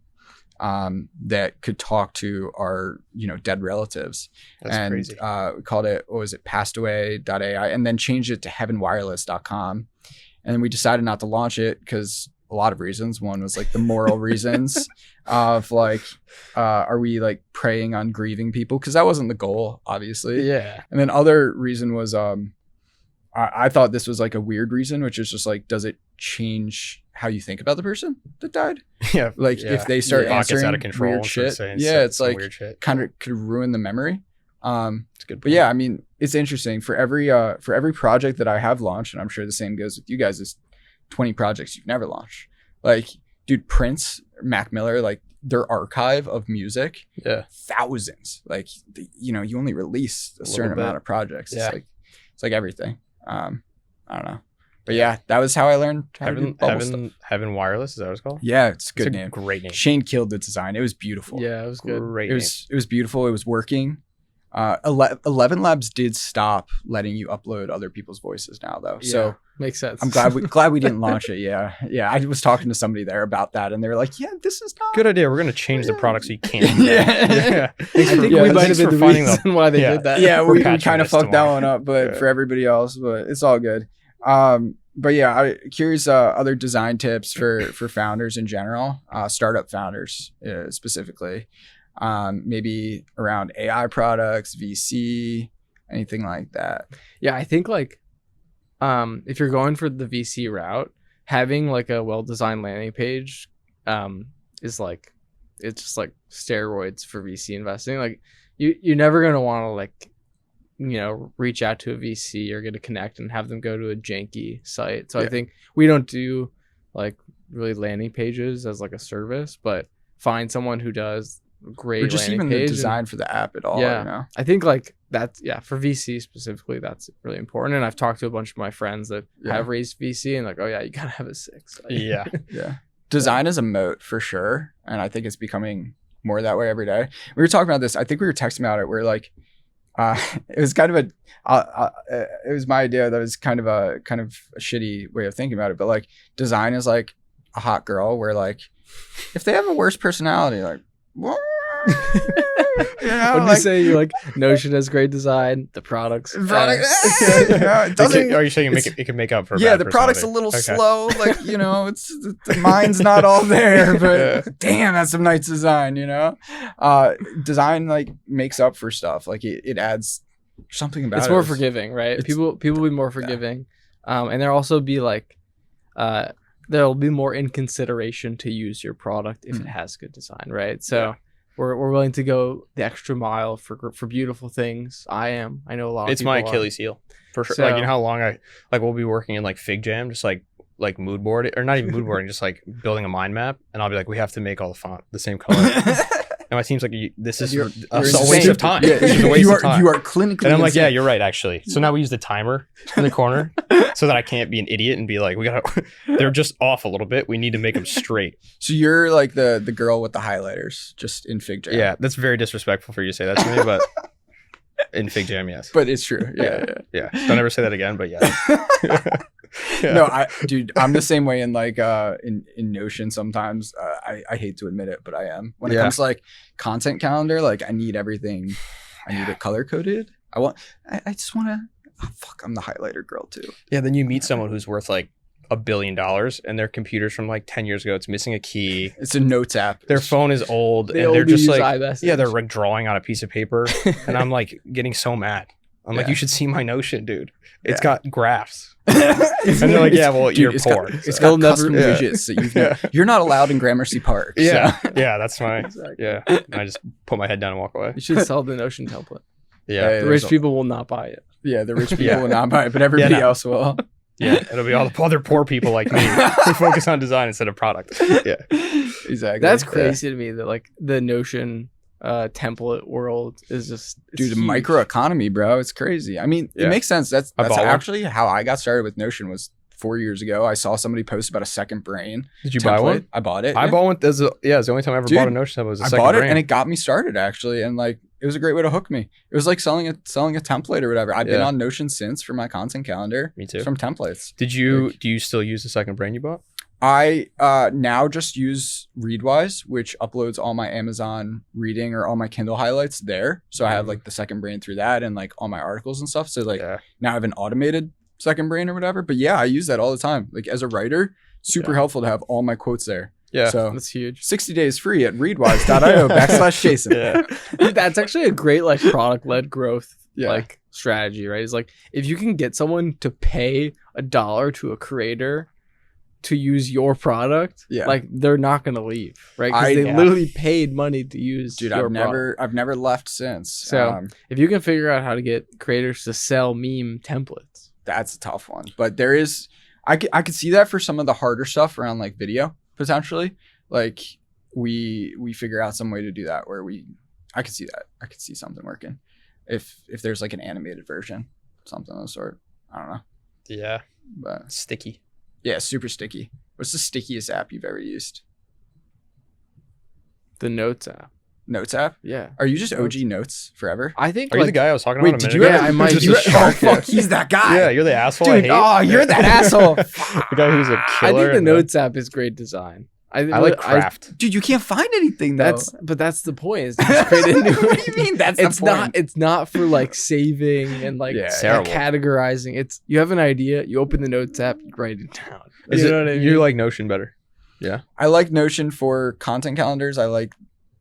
Speaker 4: that could talk to our, dead relatives. That's crazy. We called it, passedaway.ai, and then changed it to HeavenWireless.com. And then we decided not to launch it because a lot of reasons. One was like the moral reasons of like, are we like preying on grieving people? Because that wasn't the goal, obviously.
Speaker 2: Yeah.
Speaker 4: And then other reason was I thought this was like a weird reason, which is just like, does it change how you think about the person that died?
Speaker 2: Yeah.
Speaker 4: Like if they start answering
Speaker 2: out of control
Speaker 4: weird shit, it's like kind of could ruin the memory.
Speaker 2: It's good.
Speaker 4: But yeah, I mean, it's interesting for every project that I have launched, and I'm sure the same goes with you guys, is 20 projects you've never launched. Like, dude, Prince, Mac Miller, like their archive of music, thousands. Like, you only release a certain amount of projects. Yeah. It's like everything. I don't know. But yeah, that was how I learned how to do bubble stuff.
Speaker 2: HeavenWireless, is that what it's called?
Speaker 4: Yeah, it's a good
Speaker 2: It's a
Speaker 4: name.
Speaker 2: great name.
Speaker 4: Shane killed the design. It was beautiful.
Speaker 1: Yeah, it was good.
Speaker 2: Great
Speaker 4: It was beautiful. It was working. 11 Labs did stop letting you upload other people's voices now, though.
Speaker 1: Yeah,
Speaker 4: so
Speaker 1: makes sense.
Speaker 4: I'm glad we didn't launch it. Yeah. I was talking to somebody there about that, and they were like, "Yeah, this is not
Speaker 2: Good idea. We're gonna change the product so you can't.
Speaker 4: Yeah.
Speaker 1: I think we might have been the reason why they did that.
Speaker 4: Yeah, we
Speaker 2: patching
Speaker 4: kind of
Speaker 2: this
Speaker 4: fucked that
Speaker 2: tomorrow.
Speaker 4: one up, but for everybody else, but it's all good. But yeah, I'm curious other design tips for founders in general, startup founders specifically. Maybe around AI products, VC, anything like that.
Speaker 1: Yeah, I think like if you're going for the VC route, having like a well-designed landing page is like, it's just like steroids for VC investing. Like you're never going to want to like, you know, reach out to a VC or get a connect and have them go to a janky site. So I think we don't do like really landing pages as like a service, but find someone who does great
Speaker 4: or just
Speaker 1: landing
Speaker 4: even
Speaker 1: page
Speaker 4: the design for the app at all.
Speaker 1: Yeah.
Speaker 4: You know?
Speaker 1: I think like that's for VC specifically, that's really important. And I've talked to a bunch of my friends that have raised VC and like, oh yeah, you gotta have a 6.
Speaker 2: Yeah.
Speaker 4: Yeah. Design is a moat for sure. And I think it's becoming more that way every day. We were talking about this. I think we were texting about it. We're like, it was kind of it was my idea that was kind of a shitty way of thinking about it. But like design is like a hot girl where like, if they have a worse personality, like, what? You know,
Speaker 1: What do you say? You're like, Notion has great design. The products.
Speaker 4: You know, it doesn't.
Speaker 2: Are you saying it can make up for?
Speaker 4: Yeah,
Speaker 2: bad
Speaker 4: the product's a
Speaker 2: personality?
Speaker 4: little slow. Like, you know, it's the mind's not all there. But damn, that's some nice design. You know, design like makes up for stuff. Like it adds something about it.
Speaker 1: It's more forgiving, right? People be more forgiving, and there'll also be like, there'll be more in consideration to use your product if it has good design, right? So. We're willing to go the extra mile for beautiful things. I know a lot of
Speaker 2: It's
Speaker 1: people
Speaker 2: my
Speaker 1: are.
Speaker 2: Achilles heel for sure.
Speaker 1: So-
Speaker 2: Like, you know how long we'll be working in like FigJam, just like mood board, or not even mood boarding, just like building a mind map, and I'll be like, we have to make all the font the same color. And my team's like, this is a waste of time.
Speaker 4: Yeah,
Speaker 2: This is a waste of time.
Speaker 4: You are clinically.
Speaker 2: And I'm like,
Speaker 4: insane.
Speaker 2: yeah, you're right, actually. So now we use the timer in the corner so that I can't be an idiot and be like, they're just off a little bit. We need to make them straight.
Speaker 4: So you're like the girl with the highlighters, just in FigJam.
Speaker 2: Yeah, that's very disrespectful for you to say that to me, but in FigJam, yes.
Speaker 4: But it's true. Yeah.
Speaker 2: Don't ever say that again, but yeah. Yeah.
Speaker 4: No, dude, I'm the same way in like in Notion sometimes. I hate to admit it, but I am. When it comes to like content calendar, like I need everything. I need it color coded. I just want to. Oh, fuck, I'm the highlighter girl too.
Speaker 2: Yeah, then you meet someone who's worth like $1 billion and their computer's from like 10 years ago. It's missing a key.
Speaker 4: It's a notes app.
Speaker 2: Their phone is old
Speaker 1: They
Speaker 2: and they're
Speaker 1: only
Speaker 2: just
Speaker 1: use
Speaker 2: like,
Speaker 1: iMessage.
Speaker 2: they're like drawing on a piece of paper. And I'm like getting so mad. I'm like, you should see my Notion, dude. It's got graphs. And they're like, yeah, well, you're poor.
Speaker 4: It's got custom widgets that you're not allowed in Gramercy Park.
Speaker 2: Yeah.
Speaker 4: So.
Speaker 2: Yeah, that's my,
Speaker 1: Exactly.
Speaker 2: yeah. And I just put my head down and walk away.
Speaker 1: You should sell the Notion template.
Speaker 2: Yeah.
Speaker 1: The rich people will not buy it.
Speaker 4: Yeah, the rich people will not buy it, but everybody else will.
Speaker 2: Yeah, it'll be all the other poor people like me who focus on design instead of product. Yeah,
Speaker 4: exactly.
Speaker 1: That's crazy to me that like the Notion template world is just
Speaker 4: dude, the microeconomy, bro. It's crazy. I mean, it makes sense. That's actually how I got started with Notion. Was 4 years ago. I saw somebody post about a second brain.
Speaker 2: Did you buy one?
Speaker 4: I bought it.
Speaker 2: I bought one. It's the only time I ever bought a Notion template was a second
Speaker 4: bought it
Speaker 2: brain.
Speaker 4: and it got me started actually, and like it was a great way to hook me. It was like selling a template or whatever. I've been on Notion since for my content calendar.
Speaker 2: Me too.
Speaker 4: From templates.
Speaker 2: Do you still use the second brain you bought?
Speaker 4: I now just use Readwise, which uploads all my Amazon reading or all my Kindle highlights there. So I have like the second brain through that and like all my articles and stuff. So like now I have an automated second brain or whatever. But yeah, I use that all the time. Like as a writer, super helpful to have all my quotes there.
Speaker 2: Yeah,
Speaker 4: so
Speaker 1: that's huge.
Speaker 4: 60 days free at readwise.io/Jason.
Speaker 2: Yeah.
Speaker 1: Dude, that's actually a great like product-led growth like strategy, right? It's like if you can get someone to pay $1 to a creator to use your product, like they're not gonna leave, right? Because they literally paid money to use.
Speaker 4: Dude,
Speaker 1: your
Speaker 4: I've never left since.
Speaker 1: So if you can figure out how to get creators to sell meme templates,
Speaker 4: that's a tough one. But there is, I could see that for some of the harder stuff around like video potentially. Like we figure out some way to do that where I could see that. I could see something working if there's like an animated version, something of the sort. I don't know.
Speaker 2: Yeah.
Speaker 4: But
Speaker 2: Sticky.
Speaker 4: yeah, super sticky. What's the stickiest app you've ever used?
Speaker 1: The Notes app.
Speaker 4: Notes app?
Speaker 1: Yeah.
Speaker 4: Are you just OG Notes forever?
Speaker 1: I think
Speaker 2: Are you the guy I was talking
Speaker 4: Wait,
Speaker 2: about a
Speaker 4: did
Speaker 2: minute
Speaker 4: you?
Speaker 2: ago?
Speaker 1: I might.
Speaker 2: Just a
Speaker 1: You-
Speaker 2: shark,
Speaker 4: fuck, he's that guy.
Speaker 2: Yeah, you're the asshole I
Speaker 4: Dude,
Speaker 2: hate.
Speaker 4: oh, you're that asshole.
Speaker 2: The guy who's a
Speaker 1: I
Speaker 2: killer.
Speaker 1: think the
Speaker 2: and
Speaker 1: Notes app is great design.
Speaker 2: I like craft.
Speaker 4: Dude, you can't find anything though.
Speaker 1: That's the point. Is to just create a new.
Speaker 4: What do you mean? That's
Speaker 1: It's
Speaker 4: the point.
Speaker 1: not. It's not for like saving and like
Speaker 4: Yeah.
Speaker 2: Terrible.
Speaker 1: categorizing. It's you have an idea, you open the Notes app, you write it down.
Speaker 2: Is
Speaker 1: You
Speaker 2: it,
Speaker 1: know what I mean?
Speaker 2: You like Notion better?
Speaker 4: I like Notion for content calendars. I like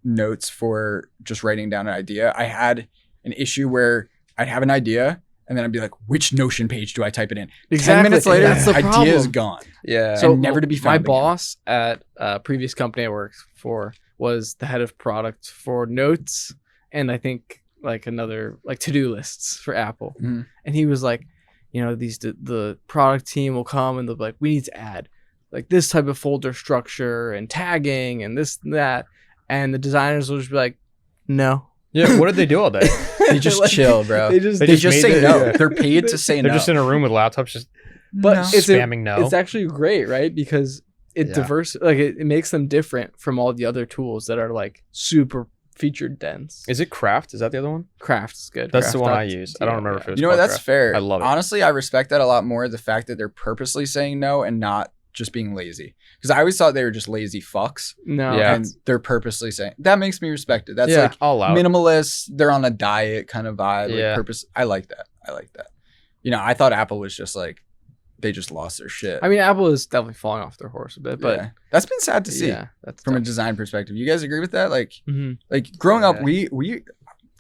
Speaker 4: Notes for just writing down an idea. I had an issue where I'd have an idea and then I'd be like, which Notion page do I type it in? 10 minutes later,
Speaker 1: That's the
Speaker 4: the idea is
Speaker 1: problem.
Speaker 4: gone.
Speaker 2: Yeah.
Speaker 1: So
Speaker 4: and never to be
Speaker 1: My
Speaker 4: found again.
Speaker 1: boss at a previous company I worked for was the head of product for Notes and I think like another like to-do lists for Apple.
Speaker 4: Mhm.
Speaker 1: And he was like, you know, the product team will come and they'll be like, we need to add like this type of folder structure and tagging and this and that. And the designers will just be like, no.
Speaker 2: Yeah. What did they do all day?
Speaker 4: They just
Speaker 1: Like,
Speaker 4: chill, bro.
Speaker 1: They just
Speaker 2: They
Speaker 4: They
Speaker 2: just
Speaker 4: just
Speaker 2: made
Speaker 4: say
Speaker 2: it-
Speaker 4: no.
Speaker 2: yeah.
Speaker 4: They're paid to say
Speaker 2: They're
Speaker 4: no.
Speaker 2: just in a room with laptops, just
Speaker 1: But
Speaker 4: No.
Speaker 1: it's
Speaker 2: spamming no.
Speaker 1: It's actually great, right? Because it
Speaker 2: Yeah.
Speaker 1: diverse like it makes them different from all the other tools that are like super feature dense.
Speaker 2: Is it Craft? Is that the other one?
Speaker 1: Craft is good.
Speaker 2: That's the one I
Speaker 1: Craft.tl,
Speaker 2: use. I don't remember if it was
Speaker 4: You know what?
Speaker 2: called
Speaker 4: That's
Speaker 2: Craft.
Speaker 4: fair.
Speaker 2: I love it.
Speaker 4: Honestly, I respect that a lot more. The fact that they're purposely saying no and not just being lazy. Because I always thought they were just lazy fucks.
Speaker 1: No,
Speaker 2: Yeah.
Speaker 4: And they're purposely saying that makes me respect it. That's
Speaker 1: Yeah.
Speaker 4: like
Speaker 2: I'll allow it.
Speaker 4: minimalist. They're on a diet kind of vibe.
Speaker 2: Yeah.
Speaker 4: Like purpose. I like that. You know, I thought Apple was just like they just lost their shit.
Speaker 1: I mean, Apple is definitely falling off their horse a bit, but
Speaker 4: yeah. That's been sad to see
Speaker 1: yeah, that's
Speaker 4: from a
Speaker 1: tough.
Speaker 4: design perspective. You guys agree with that? Like
Speaker 1: Mhm.
Speaker 4: growing up,
Speaker 1: Yeah.
Speaker 4: we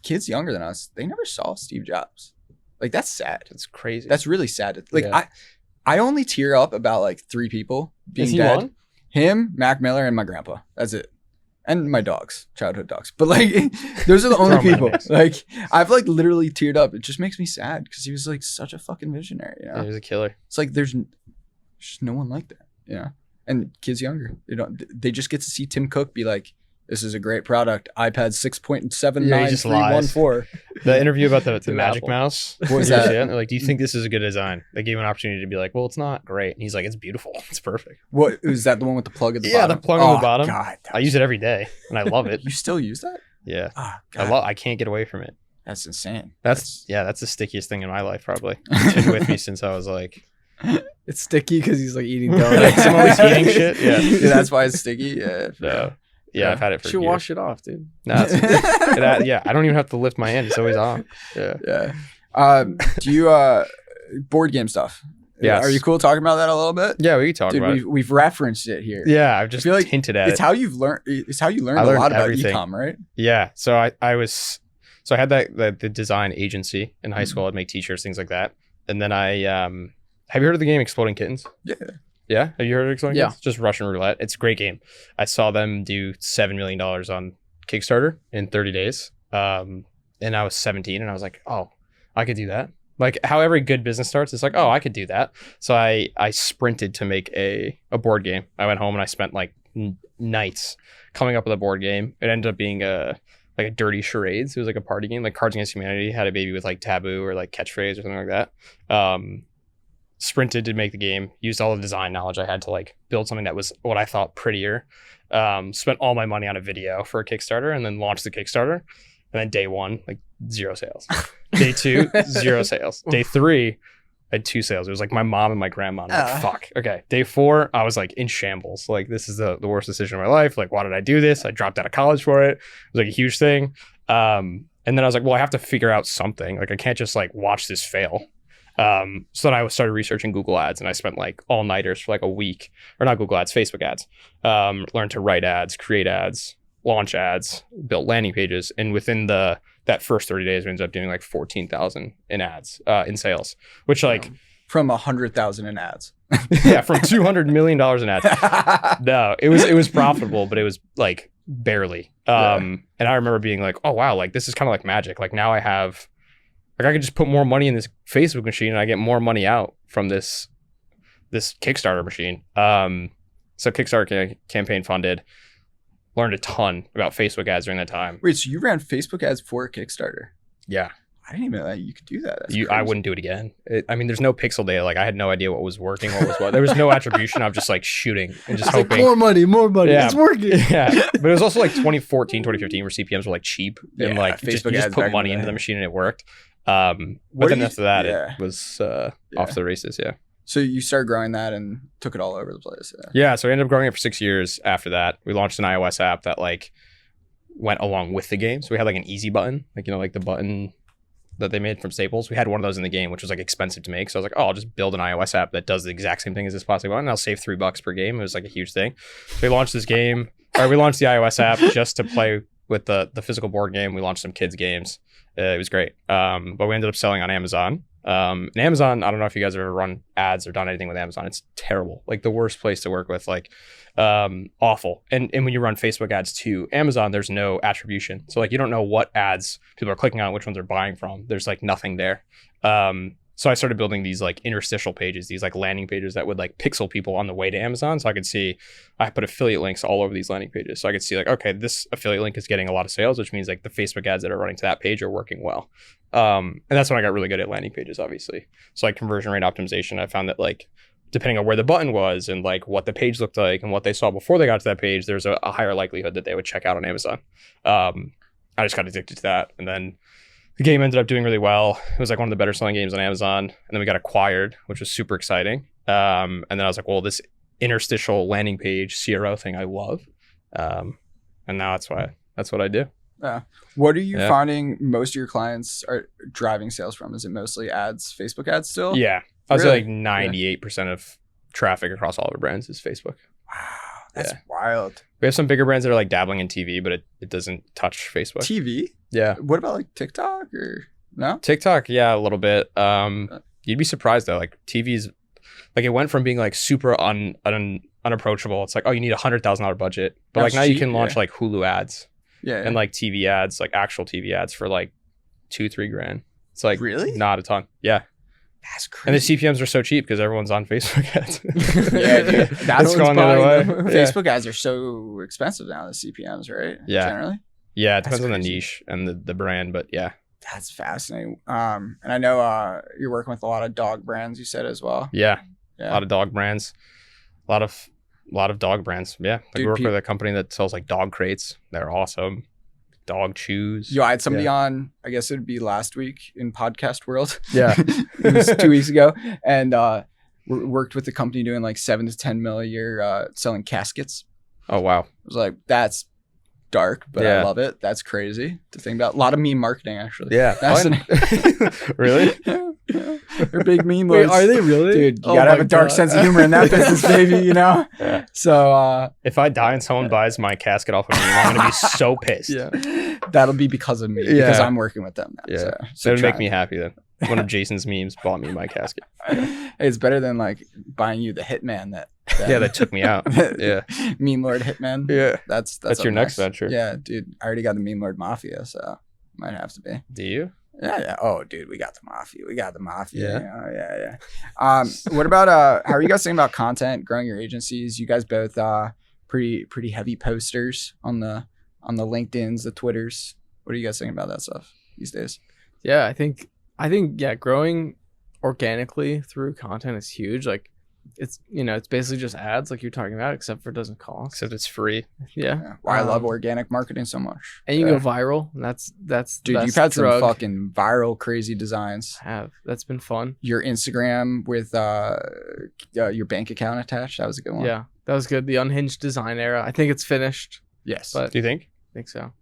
Speaker 4: kids younger than us, they never saw Steve Jobs. Like that's sad.
Speaker 2: It's crazy.
Speaker 4: That's really sad. Like
Speaker 2: Yeah.
Speaker 4: I only tear up about like 3 people being
Speaker 2: Is he
Speaker 4: dead.
Speaker 2: one?
Speaker 4: Him, Mac Miller, and my grandpa. That's it. And my dogs, childhood dogs. But like, those are the only
Speaker 2: Throw 'em in
Speaker 4: people.
Speaker 2: a mix.
Speaker 4: Like, I've like literally teared up. It just makes me sad because he was like such a fucking visionary. You know,
Speaker 2: Yeah, he was a killer.
Speaker 4: it's like there's just no one like that. You know, and kids younger, they just get to see Tim Cook be like, "This is a great product. iPad 6.79314."
Speaker 2: The interview about the
Speaker 1: an
Speaker 2: Magic
Speaker 1: Apple.
Speaker 2: Mouse.
Speaker 4: What was
Speaker 2: Did you
Speaker 4: that?
Speaker 2: see They're like, do you think this is a good design? They gave him an opportunity to be like, well, it's not great. And he's like, it's beautiful. It's perfect.
Speaker 4: What was that? The one with the plug at the
Speaker 2: Yeah,
Speaker 4: bottom?
Speaker 2: the plug on the
Speaker 4: Oh,
Speaker 2: bottom.
Speaker 4: God, that
Speaker 2: I use it every day and I love it.
Speaker 4: You still use that?
Speaker 2: Yeah.
Speaker 4: Ah,
Speaker 2: I
Speaker 4: God,
Speaker 2: I can't get away from it.
Speaker 4: that's insane.
Speaker 2: That's the stickiest thing in my life, probably. It's been with me since I was like,
Speaker 1: It's sticky because he's like eating
Speaker 2: like,
Speaker 1: donuts.
Speaker 2: I'm always eating shit. Yeah.
Speaker 4: That's why it's sticky. Yeah.
Speaker 2: No. Yeah, I've had it for
Speaker 1: Should
Speaker 2: years.
Speaker 1: wash it off, dude.
Speaker 2: No, yeah, I don't even have to lift my hand. It's always on. Yeah.
Speaker 4: Yeah. Do you board game stuff?
Speaker 2: Yes.
Speaker 4: Are you cool talking about that a little bit?
Speaker 2: Yeah, we can talk
Speaker 4: Dude,
Speaker 2: about it.
Speaker 4: we've referenced it here.
Speaker 2: Yeah, I've just
Speaker 4: I feel like
Speaker 2: hinted at
Speaker 4: It's
Speaker 2: it.
Speaker 4: how you've learned. It's how you learned
Speaker 2: I
Speaker 4: a
Speaker 2: learned
Speaker 4: lot about
Speaker 2: everything.
Speaker 4: ecom, right?
Speaker 2: Yeah. So I had the design agency in high school. I'd make t-shirts, things like that. And then I have you heard of the game Exploding Kittens?
Speaker 4: Yeah.
Speaker 2: Yeah. Have you heard of Exploding
Speaker 1: Yeah.
Speaker 2: Kittens? Just Russian roulette. It's a great game. I saw them do $7 million on Kickstarter in 30 days. And I was 17 and I was like, oh, I could do that. Like how every good business starts, it's like, oh, I could do that. So I sprinted to make a board game. I went home and I spent like nights coming up with a board game. It ended up being a dirty charades. It was like a party game, like Cards Against Humanity had a baby with like taboo or like catchphrase or something like that. Sprinted to make the game, used all the design knowledge I had to like build something that was what I thought prettier. Spent all my money on a video for a Kickstarter and then launched the Kickstarter. And then day 1, like 0 sales. Day 2, 0 sales. Day 3, I had 2 sales. It was like my mom and my grandma. I'm like, fuck. Okay. Day 4, I was like in shambles. Like, this is the worst decision of my life. Like, why did I do this? I dropped out of college for it. It was like a huge thing. And then I was like, well, I have to figure out something. Like, I can't just like watch this fail. So then I started researching Google Ads and I spent like all-nighters for like a week. Or not Google Ads, Facebook ads. Learned to write ads, create ads, launch ads, built landing pages. And within that first 30 days, we ended up doing like 14,000 in ads, in sales, which like,
Speaker 4: From 100,000 in ads.
Speaker 2: yeah, from $200 million in ads. No, it was profitable, but it was like barely. And I remember being like, oh wow, like this is kind of like magic. Like now I have, like I could just put more money in this Facebook machine and I get more money out from this Kickstarter machine. So Kickstarter campaign funded, learned a ton about Facebook ads during that time.
Speaker 4: Wait, so you ran Facebook ads for a Kickstarter?
Speaker 2: Yeah.
Speaker 4: I didn't even know that you could do that.
Speaker 2: I wouldn't do it again. I mean, there's no pixel data. Like I had no idea what was working, what was what. There was no attribution. I'm just like shooting and just hoping.
Speaker 1: Like, more money. Yeah. It's working.
Speaker 2: Yeah. But it was also like 2014, 2015 where CPMs were like cheap and like Facebook just put money into the machine and it worked. But then after that, it was off the races. Yeah.
Speaker 4: So you started growing that and took it all over the place.
Speaker 2: Yeah. So we ended up growing it for 6 years after that. We launched an iOS app that like went along with the game. So we had like an easy button, like, you know, like the button that they made from Staples. We had one of those in the game, which was like expensive to make. So I was like, oh, I'll just build an iOS app that does the exact same thing as this plastic button. I'll save $3 per game. It was like a huge thing. So we launched this game, or we launched the iOS app just to play with the physical board game. We launched some kids games. It was great. But we ended up selling on Amazon. And Amazon, I don't know if you guys have ever run ads or done anything with Amazon. It's terrible. Like the worst place to work with, like awful. And when you run Facebook ads too, Amazon, there's no attribution. So like you don't know what ads people are clicking on, which ones they're buying from. There's like nothing there. So I started building these like interstitial pages, these like landing pages that would like pixel people on the way to Amazon. So I could see, I put affiliate links all over these landing pages. So I could see like, okay, this affiliate link is getting a lot of sales, which means like the Facebook ads that are running to that page are working well. And that's when I got really good at landing pages, obviously. So like conversion rate optimization, I found that like, depending on where the button was and like what the page looked like and what they saw before they got to that page, there's a higher likelihood that they would check out on Amazon. I just got addicted to that. And then the game ended up doing really well. It was like one of the better selling games on Amazon. And then we got acquired, which was super exciting. And then I was like, well, this interstitial landing page CRO thing I love. And now that's what I do.
Speaker 4: Yeah. What are you finding most of your clients are driving sales from? Is it mostly ads, Facebook ads still?
Speaker 2: Yeah. I would say like 98% of traffic across all of our brands is Facebook.
Speaker 4: Wow. That's wild.
Speaker 2: We have some bigger brands that are like dabbling in TV, but it doesn't touch Facebook.
Speaker 4: TV?
Speaker 2: Yeah.
Speaker 4: What about like TikTok or no?
Speaker 2: TikTok, yeah, a little bit. You'd be surprised though. Like TV's, like it went from being like super unapproachable. It's like, oh, you need $100,000 budget, but like now you can launch like Hulu ads, and like TV ads, like actual TV ads for like $2-3 grand. It's like
Speaker 4: really
Speaker 2: not a ton. Yeah.
Speaker 4: That's crazy.
Speaker 2: And the CPMs are so cheap because everyone's on Facebook ads.
Speaker 4: Yeah, dude. That's going the other way. Facebook ads are so expensive now, the CPMs, right?
Speaker 2: Yeah.
Speaker 4: Generally?
Speaker 2: Yeah, it depends on the niche and the brand, but yeah.
Speaker 4: That's fascinating. And I know you're working with a lot of dog brands, you said as well.
Speaker 2: Yeah. A lot of dog brands. A lot of dog brands. Yeah. Like we work with a company that sells like dog crates. They're awesome. Dog chews.
Speaker 4: Yo, I had somebody on, I guess it'd be last week in podcast world.
Speaker 2: Yeah.
Speaker 4: It was 2 weeks ago. And worked with a company doing like 7 to 10 mil a year selling caskets.
Speaker 2: Oh, wow.
Speaker 4: I was like, that's dark, but I love it. That's crazy to think about. A lot of meme marketing, actually.
Speaker 2: Yeah. Really?
Speaker 4: They're big meme lords.
Speaker 1: Wait, are they really?
Speaker 4: Dude, you gotta have a dark sense of humor in that business, baby, you know?
Speaker 2: Yeah.
Speaker 4: So
Speaker 2: if I die and someone buys my casket off of me, I'm gonna be so pissed.
Speaker 4: Yeah. That'll be because of me, because I'm working with them now.
Speaker 2: Yeah. So it would make me happy then. One of Jason's memes bought me my casket.
Speaker 4: Hey, it's better than like buying you the hitman that
Speaker 2: took me out. Yeah.
Speaker 4: Meme Lord Hitman.
Speaker 2: Yeah.
Speaker 4: That's
Speaker 2: your next venture.
Speaker 4: Yeah, dude. I already got the Meme Lord Mafia, so might have to be.
Speaker 2: Do you?
Speaker 4: Yeah. Oh, dude, we got the Mafia. Yeah. What about how are you guys thinking about content, growing your agencies? You guys both pretty heavy posters on the LinkedIns, the Twitters. What are you guys thinking about that stuff these days?
Speaker 1: Yeah, I think growing organically through content is huge. Like it's basically just ads like you're talking about, except for it doesn't cost.
Speaker 2: Except it's free.
Speaker 1: Yeah.
Speaker 4: Why I love organic marketing so much.
Speaker 1: And you go viral. And that's
Speaker 4: dude, you've had some fucking viral crazy designs.
Speaker 1: That's been fun.
Speaker 4: Your Instagram with your bank account attached. That was a good one.
Speaker 1: Yeah, that was good. The unhinged design era. I think it's finished.
Speaker 4: Yes.
Speaker 2: Do you think?
Speaker 1: I think so.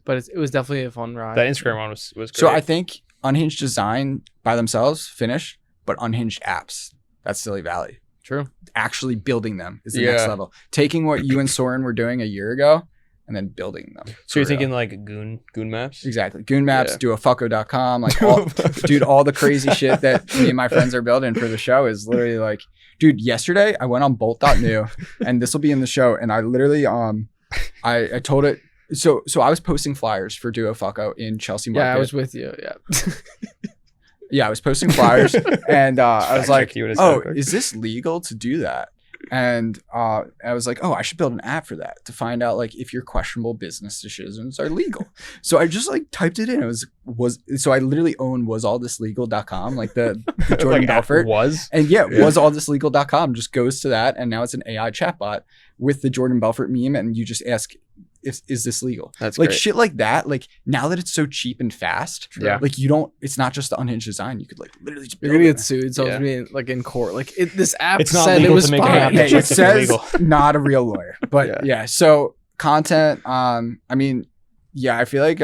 Speaker 1: But it was definitely a fun ride.
Speaker 2: That Instagram one was great.
Speaker 4: So I think unhinged design by themselves finished, but unhinged apps, that's Silly Valley.
Speaker 1: True.
Speaker 4: Actually building them is the next level. Taking what you and Soren were doing a year ago and then building them.
Speaker 2: So you're thinking like Goon Maps?
Speaker 4: Exactly. Goon Maps, doafucko.com, like all the crazy shit that me and my friends are building for the show is literally like, dude, yesterday I went on bolt.new and this will be in the show. And I literally, I told it, so I was posting flyers for Duo Fucko in Chelsea Market.
Speaker 1: Yeah, I was with you. Yeah.
Speaker 4: Yeah, I was posting flyers and I was like, oh, is this legal to do that? And I was like, oh, I should build an app for that to find out like if your questionable business decisions are legal. So I just like typed it in. It so I literally own wasallthislegal.com, like the Jordan
Speaker 2: Like
Speaker 4: Belfort.
Speaker 2: was?
Speaker 4: And yeah, wasallthislegal.com just goes to that. And now it's an AI chatbot with the Jordan Belfort meme. And you just ask, is this legal?
Speaker 2: That's
Speaker 4: like
Speaker 2: great.
Speaker 4: shit like that. Like now that it's so cheap and fast,
Speaker 2: Yeah.
Speaker 4: like it's not just the unhinged design. You could like literally just
Speaker 1: You're gonna get sued. So it's being like in court. Like this app
Speaker 2: It's not
Speaker 1: said
Speaker 2: legal
Speaker 1: it was
Speaker 2: to make an
Speaker 1: fine.
Speaker 2: app
Speaker 4: Hey,
Speaker 2: that
Speaker 4: it
Speaker 2: checks if it's
Speaker 4: says
Speaker 2: legal.
Speaker 4: not a real lawyer, but yeah. So content. I mean, yeah, I feel like,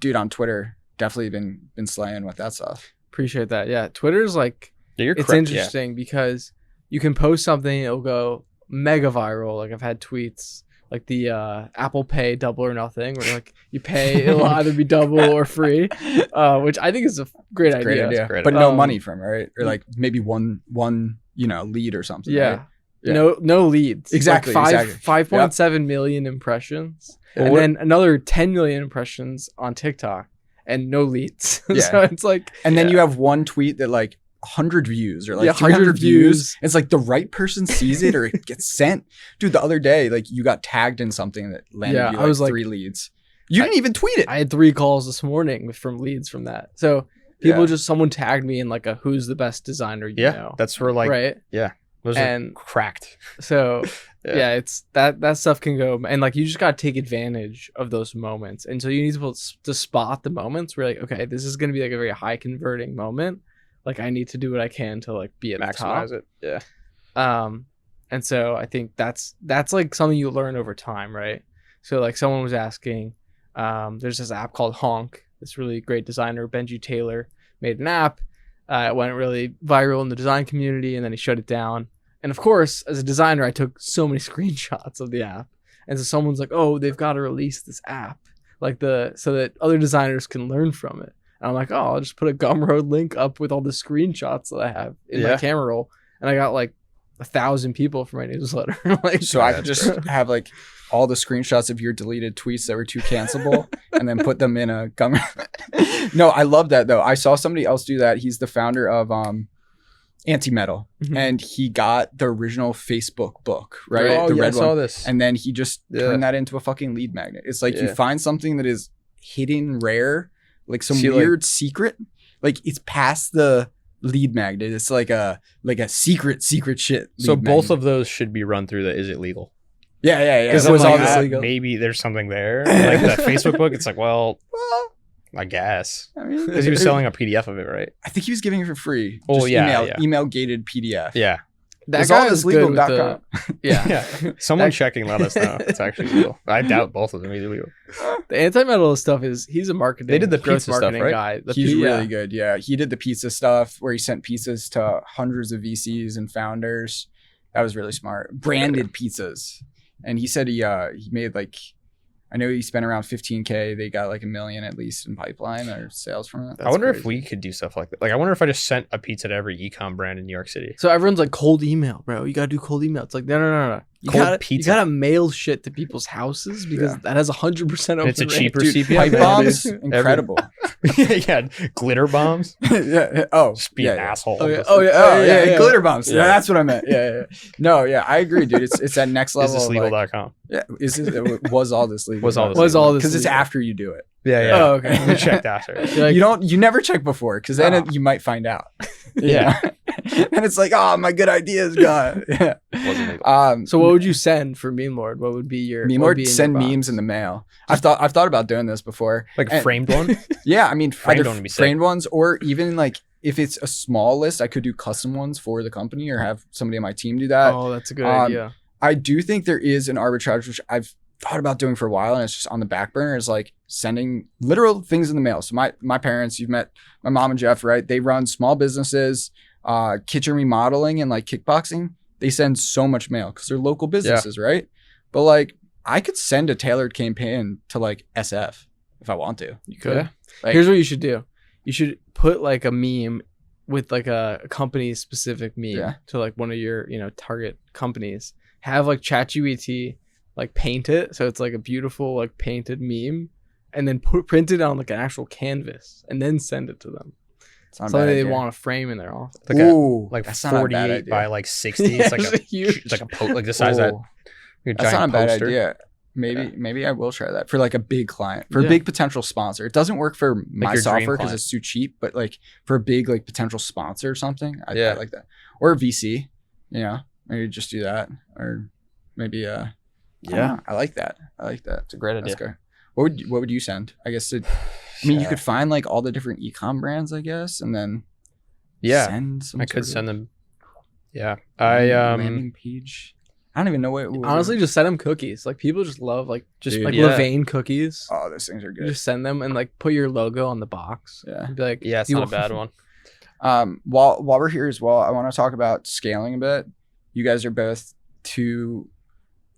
Speaker 4: dude, on Twitter, definitely been slaying with that stuff.
Speaker 1: Appreciate that. Yeah, Twitter's like
Speaker 2: Yeah, you're
Speaker 1: it's
Speaker 2: correct.
Speaker 1: interesting because you can post something, it'll go mega viral. Like I've had tweets like the Apple Pay double or nothing, where like you pay, it'll either be double or free, which I think is a great idea.
Speaker 4: Great idea,
Speaker 2: great
Speaker 4: but
Speaker 2: idea.
Speaker 4: no money from it, right? Or like maybe one lead or something.
Speaker 1: Yeah.
Speaker 4: Right? Yeah.
Speaker 1: No leads.
Speaker 4: Exactly,
Speaker 1: Like
Speaker 4: exactly.
Speaker 1: 5.7 million impressions,
Speaker 2: Well,
Speaker 1: and
Speaker 2: what-
Speaker 1: then another 10 million impressions on TikTok, and no leads.
Speaker 4: Yeah.
Speaker 1: So it's like,
Speaker 4: And then you have one tweet that like 100 views or like
Speaker 1: Yeah,
Speaker 4: 300
Speaker 1: 100
Speaker 4: views.
Speaker 1: views.
Speaker 4: It's like the right person sees it or it gets sent. Dude, the other day, like you got tagged in something that landed
Speaker 1: Yeah,
Speaker 4: you
Speaker 1: I
Speaker 4: like
Speaker 1: was like-
Speaker 4: 3 leads. You didn't even tweet it.
Speaker 1: I had 3 calls this morning from leads from that. So someone tagged me in like a who's the best designer you know.
Speaker 2: That's where like
Speaker 1: Right.
Speaker 2: those
Speaker 1: And-
Speaker 2: are cracked.
Speaker 1: So
Speaker 2: Yeah.
Speaker 1: yeah, it's that stuff can go, and like you just gotta take advantage of those moments, and so you need to spot the moments where like, okay, this is gonna be like a very high converting moment. Like I need to do what I can to like be at the top.
Speaker 2: Maximize it. Yeah.
Speaker 1: And so I think that's like something you learn over time, right? So like someone was asking, there's this app called Honk. This really great designer, Benji Taylor, made an app. It went really viral in the design community, and then he shut it down. And of course, as a designer, I took so many screenshots of the app. And so someone's like, oh, they've got to release this app, like so that other designers can learn from it. And I'm like, oh, I'll just put a Gumroad link up with all the screenshots that I have in my camera roll. And I got like 1,000 people for my newsletter. Like,
Speaker 4: So I could just have like all the screenshots of your deleted tweets that were too cancelable and then put them in a gum. No, I love that though. I saw somebody else do that. He's the founder of Anti-Metal, and he got the original Facebook book, right?
Speaker 2: Oh,
Speaker 4: the
Speaker 2: yeah, I
Speaker 4: red
Speaker 2: saw
Speaker 4: one.
Speaker 2: this.
Speaker 4: And then he just turned that into a fucking lead magnet. It's like you find something that is hidden, rare, like some weird secret, like it's past the lead magnet. It's like a secret shit.
Speaker 2: So
Speaker 4: lead
Speaker 2: both
Speaker 4: magnet.
Speaker 2: of those should be run through the is it legal?
Speaker 4: Yeah.
Speaker 2: Because
Speaker 4: It was all this
Speaker 2: like,
Speaker 4: legal.
Speaker 2: maybe there's something there. Like that Facebook book, it's like, well, I guess.
Speaker 4: I mean,
Speaker 2: Because he was selling a PDF of it, right?
Speaker 4: I think he was giving it for free.
Speaker 2: Oh,
Speaker 4: Just
Speaker 2: yeah.
Speaker 4: email gated PDF.
Speaker 2: Yeah.
Speaker 1: that
Speaker 4: It's
Speaker 1: guy
Speaker 4: all
Speaker 1: is
Speaker 4: this
Speaker 1: good
Speaker 4: legal
Speaker 1: with
Speaker 4: dot
Speaker 1: the, yeah.
Speaker 2: Someone checking, let us know. It's actually legal. I doubt both of them either legal.
Speaker 1: The anti-metal stuff is he's a marketing.
Speaker 2: They did the
Speaker 1: growth
Speaker 2: pizza stuff,
Speaker 1: marketing
Speaker 2: right?
Speaker 1: guy.
Speaker 4: He's really good. Yeah. He did the pizza stuff where he sent pizzas to hundreds of VCs and founders. That was really smart. Branded pizzas. And he said he made like, I know he spent around 15K. They got like $1 million at least in pipeline or sales from it.
Speaker 2: I wonder if we could do stuff like that. Like, I wonder if I just sent a pizza to every e-com brand in New York City.
Speaker 1: So everyone's like cold email, bro. You gotta do cold email. It's like no.
Speaker 2: Cold pizza.
Speaker 1: You gotta mail shit to people's houses because that has 100% open
Speaker 2: It's a
Speaker 1: rate.
Speaker 2: cheaper
Speaker 1: Dude,
Speaker 2: CPM.
Speaker 4: Pipe
Speaker 2: man,
Speaker 4: bombs,
Speaker 2: dude.
Speaker 4: incredible.
Speaker 2: Yeah, glitter bombs.
Speaker 4: Yeah. Oh,
Speaker 2: Just be an asshole.
Speaker 1: Oh, yeah.
Speaker 4: Oh yeah, glitter bombs.
Speaker 2: Yeah.
Speaker 4: Yeah, that's what I meant. Yeah. No, yeah, I agree, dude. It's that next level.
Speaker 2: Is this
Speaker 4: of, like,
Speaker 2: legal.com?
Speaker 4: yeah, was all this legal?
Speaker 2: Was all this
Speaker 1: Was all this
Speaker 4: because it's
Speaker 1: legal?
Speaker 4: after you do it.
Speaker 2: Yeah.
Speaker 1: Oh, okay.
Speaker 2: We checked after.
Speaker 1: You're like,
Speaker 4: You never check before because then you might find out.
Speaker 2: Yeah.
Speaker 4: And it's like, oh, my good idea is gone. Yeah.
Speaker 2: Wasn't legal.
Speaker 1: so what would you send for Meme Lord? What would be your
Speaker 4: Meme
Speaker 1: what would
Speaker 4: Lord
Speaker 1: be in your
Speaker 4: send
Speaker 1: box?
Speaker 4: memes in the mail. I've thought about doing this before.
Speaker 2: Like a
Speaker 4: And-
Speaker 2: framed one?
Speaker 4: Yeah, I mean,
Speaker 2: Framed
Speaker 4: either
Speaker 2: one would be sick.
Speaker 4: framed ones or even like if it's a small list, I could do custom ones for the company or have somebody on my team do that.
Speaker 1: Oh, that's a good
Speaker 4: Um,
Speaker 1: idea.
Speaker 4: I do think there is an arbitrage, which I've thought about doing for a while, and it's just on the back burner, is like sending literal things in the mail. So my parents, you've met my mom and Jeff, right? They run small businesses, kitchen remodeling and like kickboxing. They send so much mail because they're local businesses, right? But like I could send a tailored campaign to like SF if I want to.
Speaker 1: You could.
Speaker 2: Yeah.
Speaker 4: Like-
Speaker 1: Here's what you should do. You should put like a meme with like a company specific meme to like one of your, target companies. Have like ChatGPT like paint it so it's like a beautiful like painted meme, and then print it on like an actual canvas and then send it to them. something they want to frame in their office.
Speaker 2: Like 48 by like 60. It's like huge. It's like the size of that.
Speaker 4: That's not a bad idea. Maybe I will try that for like a big client, for a big potential sponsor. It doesn't work for my software because it's too cheap, but like for a big like potential sponsor or something, I like that. Or a VC, maybe just do that. Or maybe I like that.
Speaker 2: It's a great idea.
Speaker 4: Good. What would you send? I guess you could find like all the different e-com brands, I guess, and then send some.
Speaker 2: I could send them. Yeah,
Speaker 4: landing page. I don't even know what.
Speaker 1: Honestly, just send them cookies. Like people just love Levine cookies.
Speaker 4: Oh, those things are good.
Speaker 1: You just send them and like put your logo on the box.
Speaker 4: Yeah,
Speaker 1: be like,
Speaker 2: it's not a bad one.
Speaker 4: While we're here as well, I want to talk about scaling a bit. You guys are both two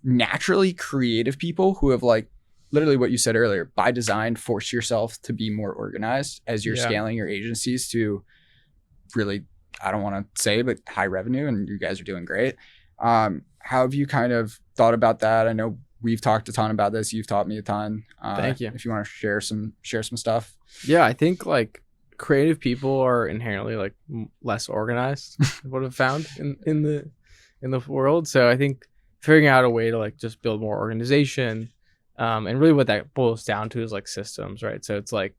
Speaker 4: naturally creative people who have like literally what you said earlier, by design, force yourself to be more organized as you're scaling your agencies to really, I don't want to say, but high revenue, and you guys are doing great. How have you kind of thought about that? I know we've talked a ton about this. You've taught me a ton.
Speaker 1: Thank you.
Speaker 4: If you want to share some stuff.
Speaker 1: Yeah, I think like creative people are inherently like less organized. What I've found in the world. So I think figuring out a way to like just build more organization, and really what that boils down to is like systems, right? So it's like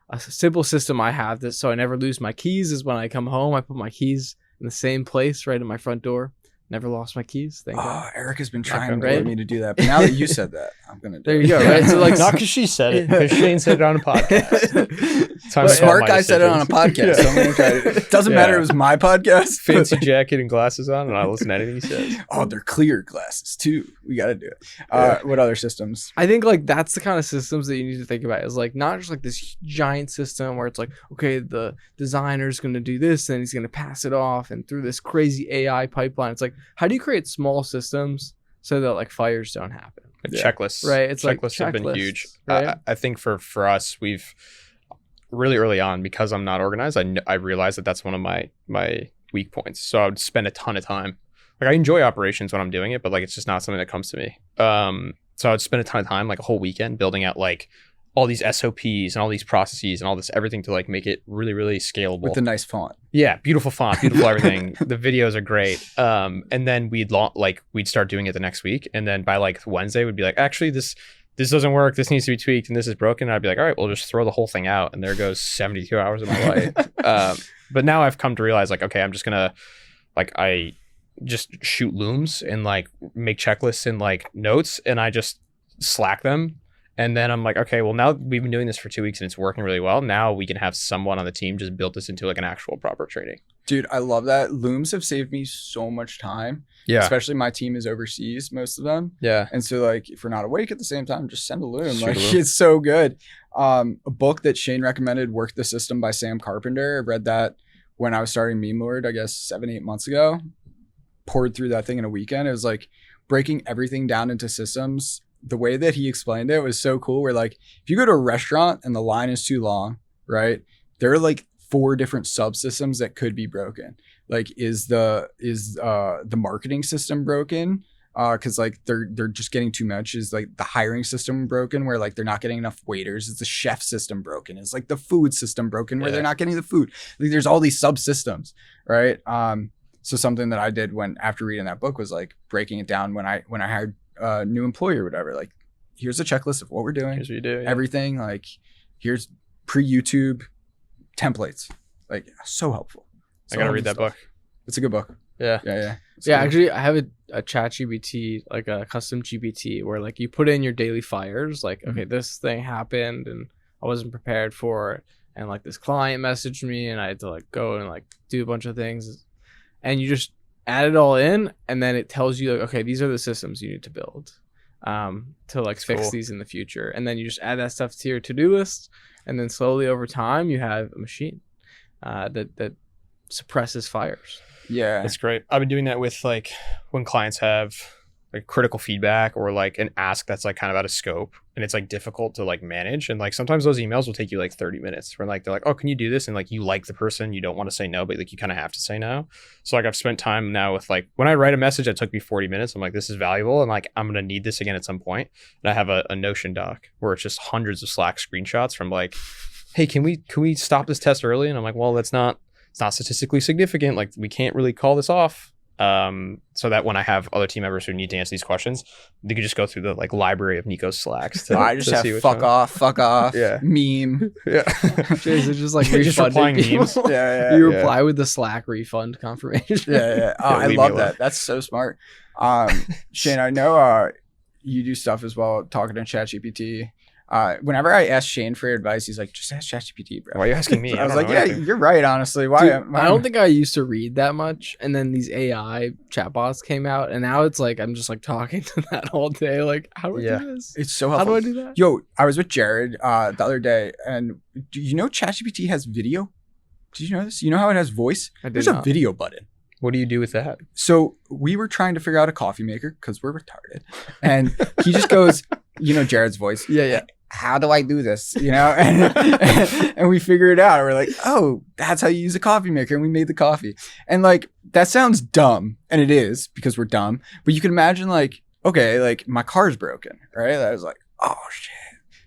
Speaker 1: a simple system I have that so I never lose my keys is when I come home, I put my keys in the same place right at my front door. Never lost my keys. Thank God.
Speaker 4: Eric has been trying to get me to do that, but now that you said that, I'm gonna do
Speaker 1: there you go, right?
Speaker 2: So like, not because she said it, because Shane said it on a podcast.
Speaker 4: Smart guy said it on a podcast. So I'm gonna try to, it doesn't matter. It was my podcast.
Speaker 2: Fancy jacket and glasses on, and I listen to anything he says.
Speaker 4: Oh, they're clear glasses too. We got to do it. What other systems?
Speaker 1: I think like that's the kind of systems that you need to think about. Is like not just like this giant system where it's like, okay, the designer's gonna do this, and he's gonna pass it off, and through this crazy AI pipeline. It's like, how do you create small systems so that like fires don't happen?
Speaker 2: Checklists,
Speaker 1: right? It's
Speaker 2: checklists have been huge.
Speaker 1: Right?
Speaker 2: I think for us, we've really early on, because I'm not organized, I realized that that's one of my weak points. So I would spend a ton of time. Like I enjoy operations when I'm doing it, but like it's just not something that comes to me. So I would spend a ton of time, like a whole weekend, building out like all these SOPs and all these processes and all this everything to like make it really, really scalable.
Speaker 4: With a nice font.
Speaker 2: Yeah, beautiful font, beautiful everything. The videos are great. And then we'd start doing it the next week. And then by like Wednesday, we'd be like, actually, this doesn't work. This needs to be tweaked and this is broken. And I'd be like, all right, we'll just throw the whole thing out. And there goes 72 hours of my life. But now I've come to realize like, okay, I'm just going to I just shoot looms and like make checklists and like notes and I just Slack them. And then I'm like, okay, well, now we've been doing this for 2 weeks and it's working really well. Now we can have someone on the team just build this into like an actual proper training.
Speaker 4: Dude, I love that. Looms have saved me so much time.
Speaker 2: Yeah.
Speaker 4: Especially my team is overseas, most of them.
Speaker 2: Yeah.
Speaker 4: And so like, if we're not awake at the same time, just send a loom. It's so good. A book that Shane recommended, Work the System by Sam Carpenter. I read that when I was starting Meme Lord, I guess 7-8 months ago. Poured through that thing in a weekend. It was like breaking everything down into systems. The way that he explained it was so cool. Where like, if you go to a restaurant and the line is too long, right? There are like 4 different subsystems that could be broken. Like, is the marketing system broken? Because like they're just getting too much. Is like the hiring system broken? Where like they're not getting enough waiters. Is the chef system broken? Is like the food system broken? Where they're not getting the food. Like, there's all these subsystems, right? So something that I did after reading that book was like breaking it down when I hired a new employee or whatever. Like, here's a checklist of what we're doing.
Speaker 2: Here's what you do. Yeah.
Speaker 4: Everything. Like, here's pre-YouTube templates. Like, so helpful.
Speaker 2: I gotta read that book.
Speaker 4: It's a good book.
Speaker 2: Yeah.
Speaker 4: Yeah.
Speaker 1: Actually, I have a ChatGPT, like a custom GPT, where like you put in your daily fires. Like, okay, this thing happened and I wasn't prepared for it, and like this client messaged me and I had to like go and like do a bunch of things, and you just add it all in, and then it tells you like, okay, these are the systems you need to build to like fix these in the future. And then you just add that stuff to your to-do list, and then slowly over time you have a machine that suppresses fires.
Speaker 4: Yeah,
Speaker 2: that's great. I've been doing that with like when clients have like critical feedback or like an ask that's like kind of out of scope and it's like difficult to like manage. And like sometimes those emails will take you like 30 minutes where like they're like, oh, can you do this? And like you like the person, you don't want to say no, but like you kind of have to say no. So like I've spent time now with like when I write a message that took me 40 minutes, I'm like, this is valuable and like I'm gonna need this again at some point. And I have a Notion doc where it's just hundreds of Slack screenshots from like hey, can we stop this test early? And I'm like, well, it's not statistically significant. Like, we can't really call this off. So that when I have other team members who need to answer these questions, they could just go through the like library of Nico's Slacks.
Speaker 4: I just have fuck off,
Speaker 2: yeah,
Speaker 4: meme.
Speaker 2: Yeah,
Speaker 1: Jeez, it's just like
Speaker 2: just replying memes.
Speaker 4: Yeah.
Speaker 1: You reply with the Slack refund confirmation.
Speaker 4: Yeah. Oh, I love that. That's so smart. Shane, I know you do stuff as well, talking to ChatGPT. Whenever I ask Shane for advice, he's like, just ask ChatGPT, bro.
Speaker 2: Why are you asking me?
Speaker 4: I was like, yeah, you're right, honestly. Why?
Speaker 1: Dude, I don't think I used to read that much. And then these AI chatbots came out. And now it's like, I'm just like talking to that all day. Like, how do I do this?
Speaker 4: It's so helpful.
Speaker 1: How do I do that?
Speaker 4: Yo, I was with Jared the other day. And do you know ChatGPT has video? Did you know this? You know how it has voice? There's a video button.
Speaker 2: What do you do with that?
Speaker 4: So we were trying to figure out a coffee maker because we're retarded. And he just goes, you know Jared's voice.
Speaker 1: Yeah.
Speaker 4: How do I do this? You know, and we figure it out. We're like, oh, that's how you use a coffee maker. And we made the coffee. And like, that sounds dumb. And it is because we're dumb. But you can imagine like, okay, like my car's broken, right? I was like, oh shit.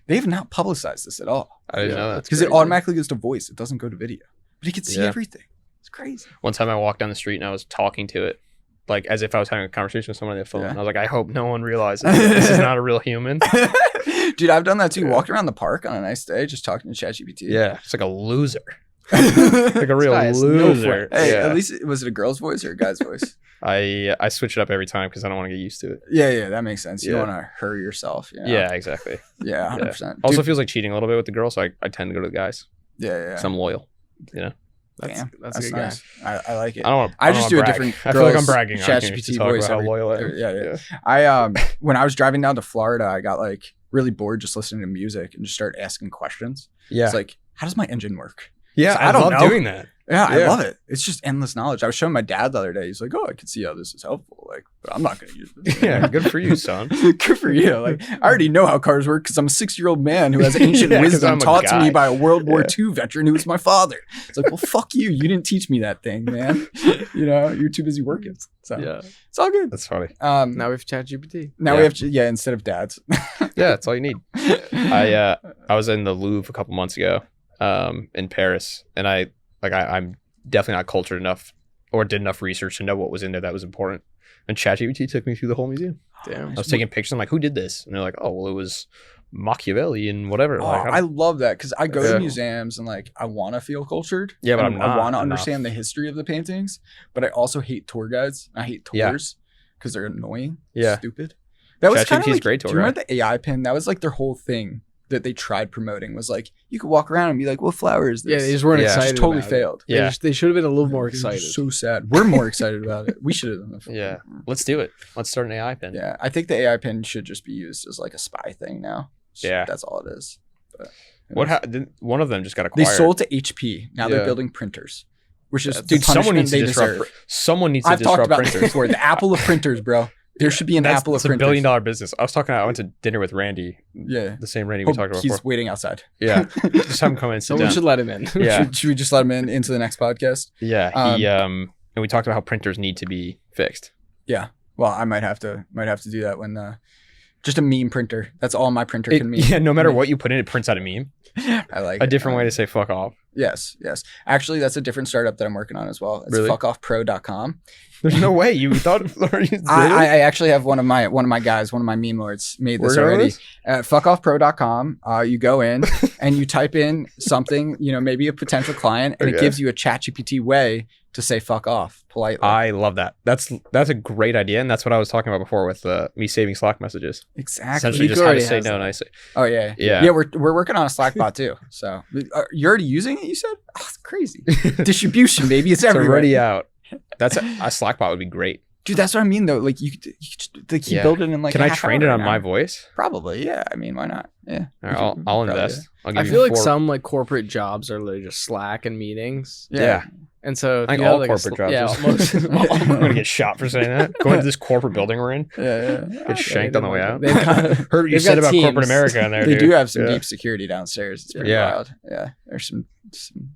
Speaker 4: They have not publicized this at all.
Speaker 2: I didn't know that.
Speaker 4: Because it automatically goes to voice. It doesn't go to video. But he can see everything. It's crazy.
Speaker 2: One time I walked down the street and I was talking to it, like as if I was having a conversation with someone on the phone. And I was like, I hope no one realizes this is not a real human.
Speaker 4: Dude, I've done that too. Walked around the park on a nice day, just talking to ChatGPT.
Speaker 2: Yeah, it's like a loser. Like a real loser.
Speaker 4: Hey, at least was it a girl's voice or a guy's voice?
Speaker 2: I switch it up every time because I don't want to get used to it.
Speaker 4: Yeah, that makes sense. You don't want to hurry yourself. You know?
Speaker 2: Yeah, exactly.
Speaker 4: Yeah, 100%.
Speaker 2: Also feels like cheating a little bit with the girls, so I tend to go to the guys.
Speaker 4: Yeah.
Speaker 2: Because I'm loyal, you know?
Speaker 1: That's a good
Speaker 4: nice. I like it.
Speaker 2: I
Speaker 4: just do a different.
Speaker 2: I feel like I'm bragging.
Speaker 4: ChatGPT voice.
Speaker 2: How loyal I am.
Speaker 4: Yeah. I when I was driving down to Florida, I got like really bored just listening to music and just started asking questions. Yeah. It's like, how does my engine work?
Speaker 2: Yeah, I love doing that.
Speaker 4: Yeah, I love it. It's just endless knowledge. I was showing my dad the other day. He's like, "Oh, I can see how this is helpful. Like, but I'm not going to use this."
Speaker 2: Yeah, good for you, son.
Speaker 4: Good for you. Like, I already know how cars work because I'm a 6-year-old man who has ancient wisdom taught to me by a World War II veteran who was my father. It's like, well, fuck you. You didn't teach me that thing, man. You know, you're too busy working. So it's all good.
Speaker 2: That's funny.
Speaker 1: Now we have ChatGPT.
Speaker 4: Now we have instead of dads.
Speaker 2: Yeah, that's all you need. I was in the Louvre a couple months ago, in Paris, and I'm definitely not cultured enough or did enough research to know what was in there that was important. And ChatGPT took me through the whole museum.
Speaker 1: Damn.
Speaker 2: I was taking pictures. I'm like, who did this? And they're like, oh, well, it was Machiavelli and whatever. Like,
Speaker 4: I love that because I go to museums and like I want to feel cultured.
Speaker 2: Yeah, but
Speaker 4: I want to understand the history of the paintings. But I also hate tour guides. I hate tours because they're annoying.
Speaker 2: Yeah,
Speaker 4: stupid. That was kind of like,
Speaker 2: great tour.
Speaker 4: Do you remember the AI pin? That was like their whole thing that they tried promoting was like you could walk around and be like, what flower is this?
Speaker 1: Yeah, they just weren't excited.
Speaker 4: It just totally failed.
Speaker 1: Yeah, they should have been a little more excited.
Speaker 4: So sad. We're more excited about it. We should have done that.
Speaker 2: Yeah, let's do it. Let's start an AI pin.
Speaker 4: Yeah, I think the AI pin should just be used as like a spy thing now.
Speaker 2: Yeah,
Speaker 4: that's all it is. But
Speaker 2: one of them just got acquired.
Speaker 4: They sold to HP. Now they're building printers, which is
Speaker 2: someone needs to disrupt. Someone needs to disrupt printers.
Speaker 4: This before. The Apple of printers, bro. There should be an Apple of printers.
Speaker 2: It's $1 billion business. I went to dinner with Randy. Yeah. The same Randy we talked about before.
Speaker 4: He's waiting outside.
Speaker 2: Yeah. Just have him come in and sit
Speaker 1: Someone should let him in.
Speaker 4: Yeah. Should we just let him in into the next podcast?
Speaker 2: Yeah. And we talked about how printers need to be fixed.
Speaker 4: Yeah. Well, I might have to do that when just a meme printer. That's all my printer can mean.
Speaker 2: Yeah, no matter what you put in, it prints out a meme.
Speaker 4: I like
Speaker 2: a different way to say fuck off.
Speaker 4: Yes. Actually, that's a different startup that I'm working on as well. It's fuckoffpro.com.
Speaker 2: There's no way you thought.
Speaker 4: I actually have one of my guys, one of my meme lords, made this already. Fuckoffpro.com. You go in and you type in something, maybe a potential client, and it gives you a ChatGPT way to say fuck off politely.
Speaker 2: I love that. That's a great idea, and that's what I was talking about before with me saving Slack messages.
Speaker 4: Exactly.
Speaker 2: Essentially, just how to say no nicely.
Speaker 4: Oh yeah. We're working on a Slack bot too. So you're already using it. You said, oh, it's crazy. Distribution, baby. It's everywhere.
Speaker 2: Already out. That's a Slack bot would be great.
Speaker 4: Dude, that's what I mean though. Like you build it in like.
Speaker 2: Can I train it on my voice?
Speaker 4: Probably, yeah. I mean, why not? Yeah.
Speaker 2: All right, I'll invest.
Speaker 1: I feel like some like corporate jobs are literally just Slack and meetings.
Speaker 2: Yeah.
Speaker 1: And so
Speaker 2: I think all corporate jobs. Yeah, almost. I'm gonna get shot for saying that. Going to this corporate building we're in.
Speaker 4: Yeah.
Speaker 2: Get shanked on the way out. Heard what you said about corporate America in there.
Speaker 4: They do have some deep security downstairs. It's pretty wild. Yeah. There's some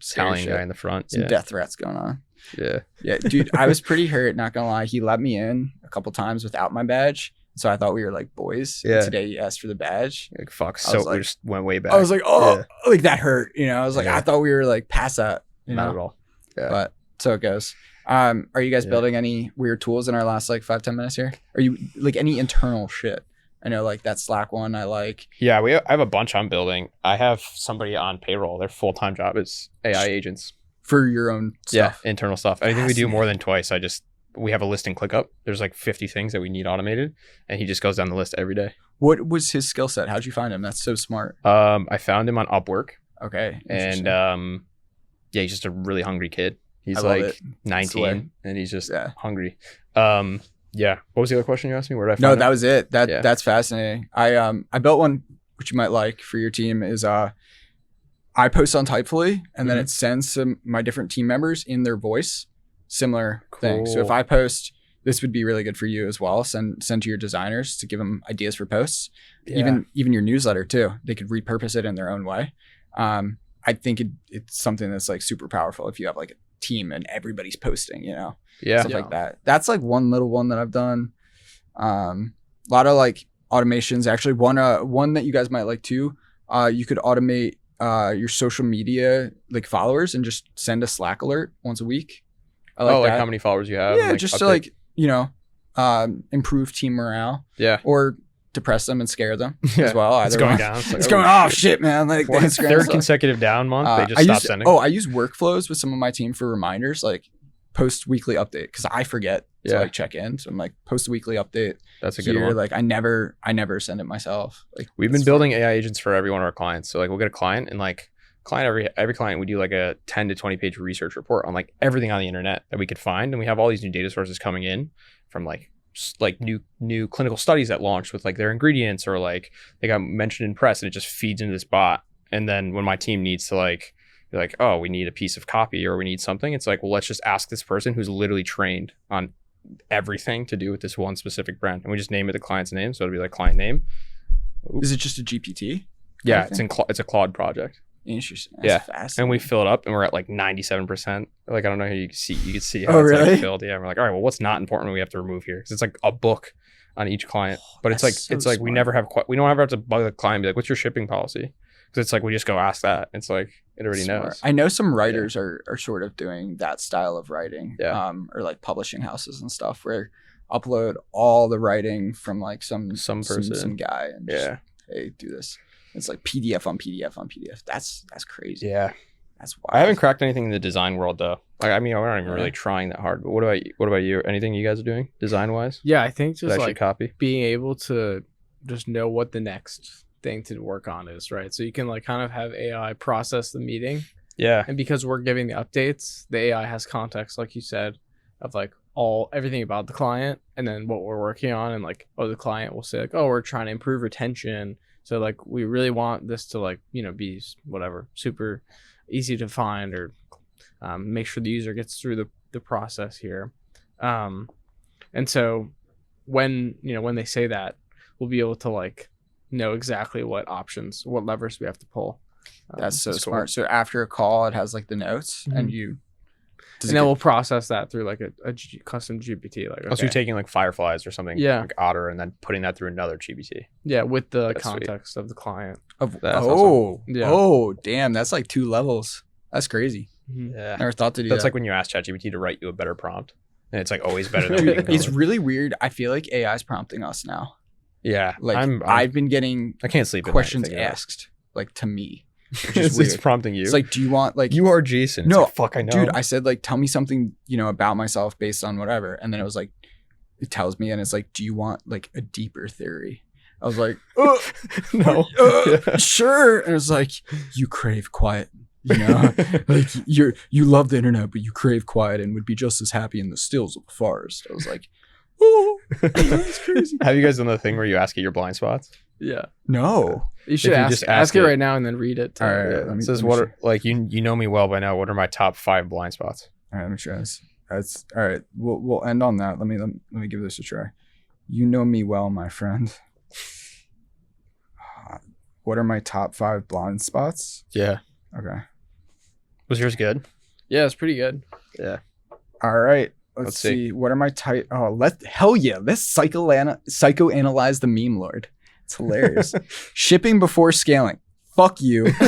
Speaker 2: Italian guy in the front.
Speaker 4: Some death threats going on.
Speaker 2: Yeah,
Speaker 4: dude, I was pretty hurt, not gonna lie. He let me in a couple times without my badge. So I thought we were like boys.
Speaker 2: Yeah.
Speaker 4: And today you asked for the badge.
Speaker 2: Like, fuck.
Speaker 4: I was
Speaker 2: So we
Speaker 4: like-
Speaker 2: just went way back.
Speaker 4: I was like, oh, like that hurt. You know, I was like,
Speaker 2: Yeah.
Speaker 4: I thought we were like past that. You
Speaker 2: Not
Speaker 4: know,
Speaker 2: at all. Yeah.
Speaker 4: but so it goes. Are you guys
Speaker 2: Yeah.
Speaker 4: building any weird tools in our last like 5-10 minutes here? Are you like any internal shit? I know like that Slack one I like.
Speaker 2: Yeah, I have a bunch I'm building. I have somebody on payroll. Their full-time job is AI agents.
Speaker 4: For your own stuff.
Speaker 2: Yeah, internal stuff. Anything we do more than twice, we have a list and ClickUp. There's like 50 things that we need automated, and he just goes down the list every day.
Speaker 4: What was his skill set? How'd you find him? That's so smart.
Speaker 2: I found him on Upwork,
Speaker 4: Okay.
Speaker 2: and
Speaker 4: interesting.
Speaker 2: yeah, he's just a really hungry kid. He's
Speaker 4: I love
Speaker 2: like
Speaker 4: it. That's the
Speaker 2: 19,
Speaker 4: way.
Speaker 2: and he's just
Speaker 4: Yeah.
Speaker 2: hungry. Yeah. What was the other question you asked me? Where did I find
Speaker 4: No,
Speaker 2: him?
Speaker 4: that was it.
Speaker 2: Yeah.
Speaker 4: That's fascinating. I built one which you might like for your team is I post Untitledly and then
Speaker 2: Mhm.
Speaker 4: it sends my different team members in their voice similar thing. So if
Speaker 2: Cool.
Speaker 4: I post, this would be really good for you as well. Send to your designers to give them ideas for posts.
Speaker 2: Yeah.
Speaker 4: Even your newsletter too. They could repurpose it in their own way. I think it's something that's like super powerful if you have like a team and everybody's posting, you know.
Speaker 2: Yeah.
Speaker 4: Stuff like that. That's like one little one that I've done. A lot of like automations. Actually, one that you guys might like too. You could automate your social media like followers and just send a Slack alert once a week. I like
Speaker 2: like
Speaker 4: that.
Speaker 2: how many followers you have?
Speaker 4: Yeah,
Speaker 2: and,
Speaker 4: just to
Speaker 2: update.
Speaker 4: like improve team morale
Speaker 2: Yeah.
Speaker 4: or depress them and scare them
Speaker 2: Yeah.
Speaker 4: as well.
Speaker 2: It's
Speaker 4: Either
Speaker 2: going
Speaker 4: one.
Speaker 2: down. It's, like,
Speaker 4: It's going. Oh shit, man! Like the Instagram's
Speaker 2: Third
Speaker 4: like-
Speaker 2: consecutive down month. They just stopped sending.
Speaker 4: I use workflows with some of my team for reminders, like post weekly update because I forget to
Speaker 2: Yeah.
Speaker 4: like check in. So I'm like post weekly update
Speaker 2: That's a good
Speaker 4: here.
Speaker 2: one.
Speaker 4: Like I never send it myself. Like
Speaker 2: We've been
Speaker 4: it's
Speaker 2: building AI agents for every one of our clients. So like we'll get a client and like every client we do like a 10 to 20 page research report on like everything on the internet that we could find, and we have all these new data sources coming in from like new clinical studies that launched with like their ingredients or like they got mentioned in press, and it just feeds into this bot. And then when my team needs to like be like, oh, we need a piece of copy or we need something, it's like, well, let's just ask this person who's literally trained on everything to do with this one specific brand, and we just name it the client's name, so it'll be like client name.
Speaker 4: Is it just a GPT?
Speaker 2: Yeah,
Speaker 4: Okay.
Speaker 2: it's a Claude project.
Speaker 4: Interesting.
Speaker 2: Yeah.
Speaker 4: That's fast.
Speaker 2: And we fill it up and we're at like 97%. Like, I don't know how you can see how
Speaker 4: Oh,
Speaker 2: it's
Speaker 4: really?
Speaker 2: like filled. Yeah. We're like, all right, well, what's not important we have to remove here? Cause it's like a book on each client, but it's like,
Speaker 4: that's so
Speaker 2: we
Speaker 4: smart.
Speaker 2: never have, we don't ever have to bug the client and be like, what's your shipping policy? Cause it's like, we just go ask that. It's like, it already
Speaker 4: Smart.
Speaker 2: knows.
Speaker 4: I know some writers are sort of doing that style of writing.
Speaker 2: Yeah.
Speaker 4: Or like publishing houses and stuff where upload all the writing from like some
Speaker 2: person.
Speaker 4: some guy and just,
Speaker 2: Yeah.
Speaker 4: hey, do this. It's like PDF on PDF on PDF. That's crazy.
Speaker 2: Yeah.
Speaker 4: That's wild.
Speaker 2: I haven't cracked anything in the design world though. Like, I mean, we're not even
Speaker 4: Yeah.
Speaker 2: really trying that hard, but what about you? Anything you guys are doing design wise?
Speaker 1: Yeah, I think
Speaker 2: That
Speaker 1: just
Speaker 2: I should
Speaker 1: like
Speaker 2: copy?
Speaker 1: being able to just know what the next thing to work on is, right? So you can like kind of have AI process the meeting,
Speaker 2: Yeah.
Speaker 1: and because we're giving the updates, the AI has context, like you said, of like everything about the client and then what we're working on, and like, oh, the client will say like, oh, we're trying to improve retention, so like we really want this to like, you know, be whatever super easy to find, or make sure the user gets through the process here. And so when they say that, we'll be able to like know exactly what levers we have to pull.
Speaker 4: That's so
Speaker 2: That's cool.
Speaker 4: smart. So after a call, it has like the notes and you.
Speaker 1: And then we'll process that through like a custom GPT. Like,
Speaker 2: Also, you're taking like Fireflies or something,
Speaker 1: Yeah.
Speaker 2: like Otter, and then putting that through another GPT.
Speaker 1: yeah, with the
Speaker 2: That's sweet.
Speaker 1: context of the client.
Speaker 2: That's
Speaker 1: Yeah.
Speaker 4: Oh, damn. That's like 2 levels. That's crazy.
Speaker 2: Yeah.
Speaker 4: Never thought to do
Speaker 2: That's
Speaker 4: that.
Speaker 2: like when you ask ChatGPT to write you a better prompt, and it's like always better than
Speaker 4: Dude,
Speaker 2: what you
Speaker 4: it's
Speaker 2: come up
Speaker 4: really weird. I feel like AI is prompting us now.
Speaker 2: with. Yeah.
Speaker 4: Like
Speaker 2: I'm
Speaker 4: I've been getting
Speaker 2: I can't sleep at night
Speaker 4: questions
Speaker 2: thinking about it.
Speaker 4: asked like to me. Which
Speaker 2: It's
Speaker 4: is weird.
Speaker 2: prompting you.
Speaker 4: It's like, do you want like
Speaker 2: you are Jason. It's
Speaker 4: No,
Speaker 2: like, fuck, I know.
Speaker 4: dude, I said like tell me something, about myself based on whatever. And then it was like it tells me and it's like, do you want like a deeper theory? I was like,
Speaker 2: no.
Speaker 4: sure. And it was like, you crave quiet. Like you love the internet, but you crave quiet and would be just as happy in the stills of the forest. I was like, oh, that's crazy.
Speaker 2: Have you guys done the thing where you ask it your blind spots?
Speaker 1: Yeah.
Speaker 4: No.
Speaker 1: You should
Speaker 2: you
Speaker 1: ask,
Speaker 2: just
Speaker 1: ask
Speaker 2: ask
Speaker 1: it
Speaker 2: it-
Speaker 1: right now and then read it.
Speaker 4: All right.
Speaker 2: Yeah.
Speaker 4: let me-
Speaker 2: It says
Speaker 4: let me
Speaker 2: what
Speaker 4: see.
Speaker 2: are, like you know me well by now. What are my top 5 blind spots?
Speaker 4: All right, let me try this. That's all right. We'll end on that. Let me give this a try. You know me well, my friend. What are my top 5 blind spots?
Speaker 2: Yeah.
Speaker 4: Okay.
Speaker 2: Was yours good?
Speaker 1: Yeah, it's pretty good.
Speaker 2: Yeah.
Speaker 4: All right. let's see. What are my hell yeah. Let's psychoanalyze the meme lord. It's hilarious. Shipping before scaling. Fuck you.
Speaker 1: He's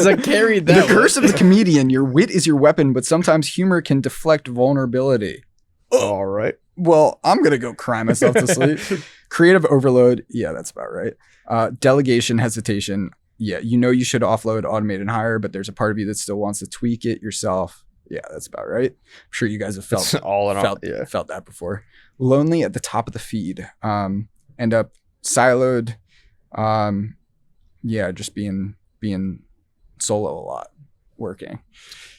Speaker 1: like, carried that.
Speaker 4: The curse of the comedian. Your wit is your weapon, but sometimes humor can deflect vulnerability.
Speaker 2: All right.
Speaker 4: Well, I'm going to go cry myself to sleep. Creative overload. Yeah, that's about right. Delegation hesitation. Yeah, you should offload, automate, and hire, but there's a part of you that still wants to tweak it yourself. Yeah, that's about right. I'm sure you guys have felt that before. Lonely at the top of the feed. End up siloed. Yeah, just being solo a lot, working.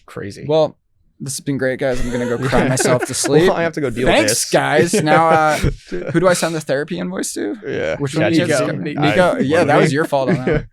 Speaker 2: Crazy.
Speaker 4: Well, this has been great, guys. I'm gonna go cry myself to sleep.
Speaker 2: Well, I have to go deal with this.
Speaker 4: Thanks, guys. Now, who do I send the therapy invoice to?
Speaker 2: Yeah.
Speaker 4: Which one? Nico. Yeah, that was your fault on that one.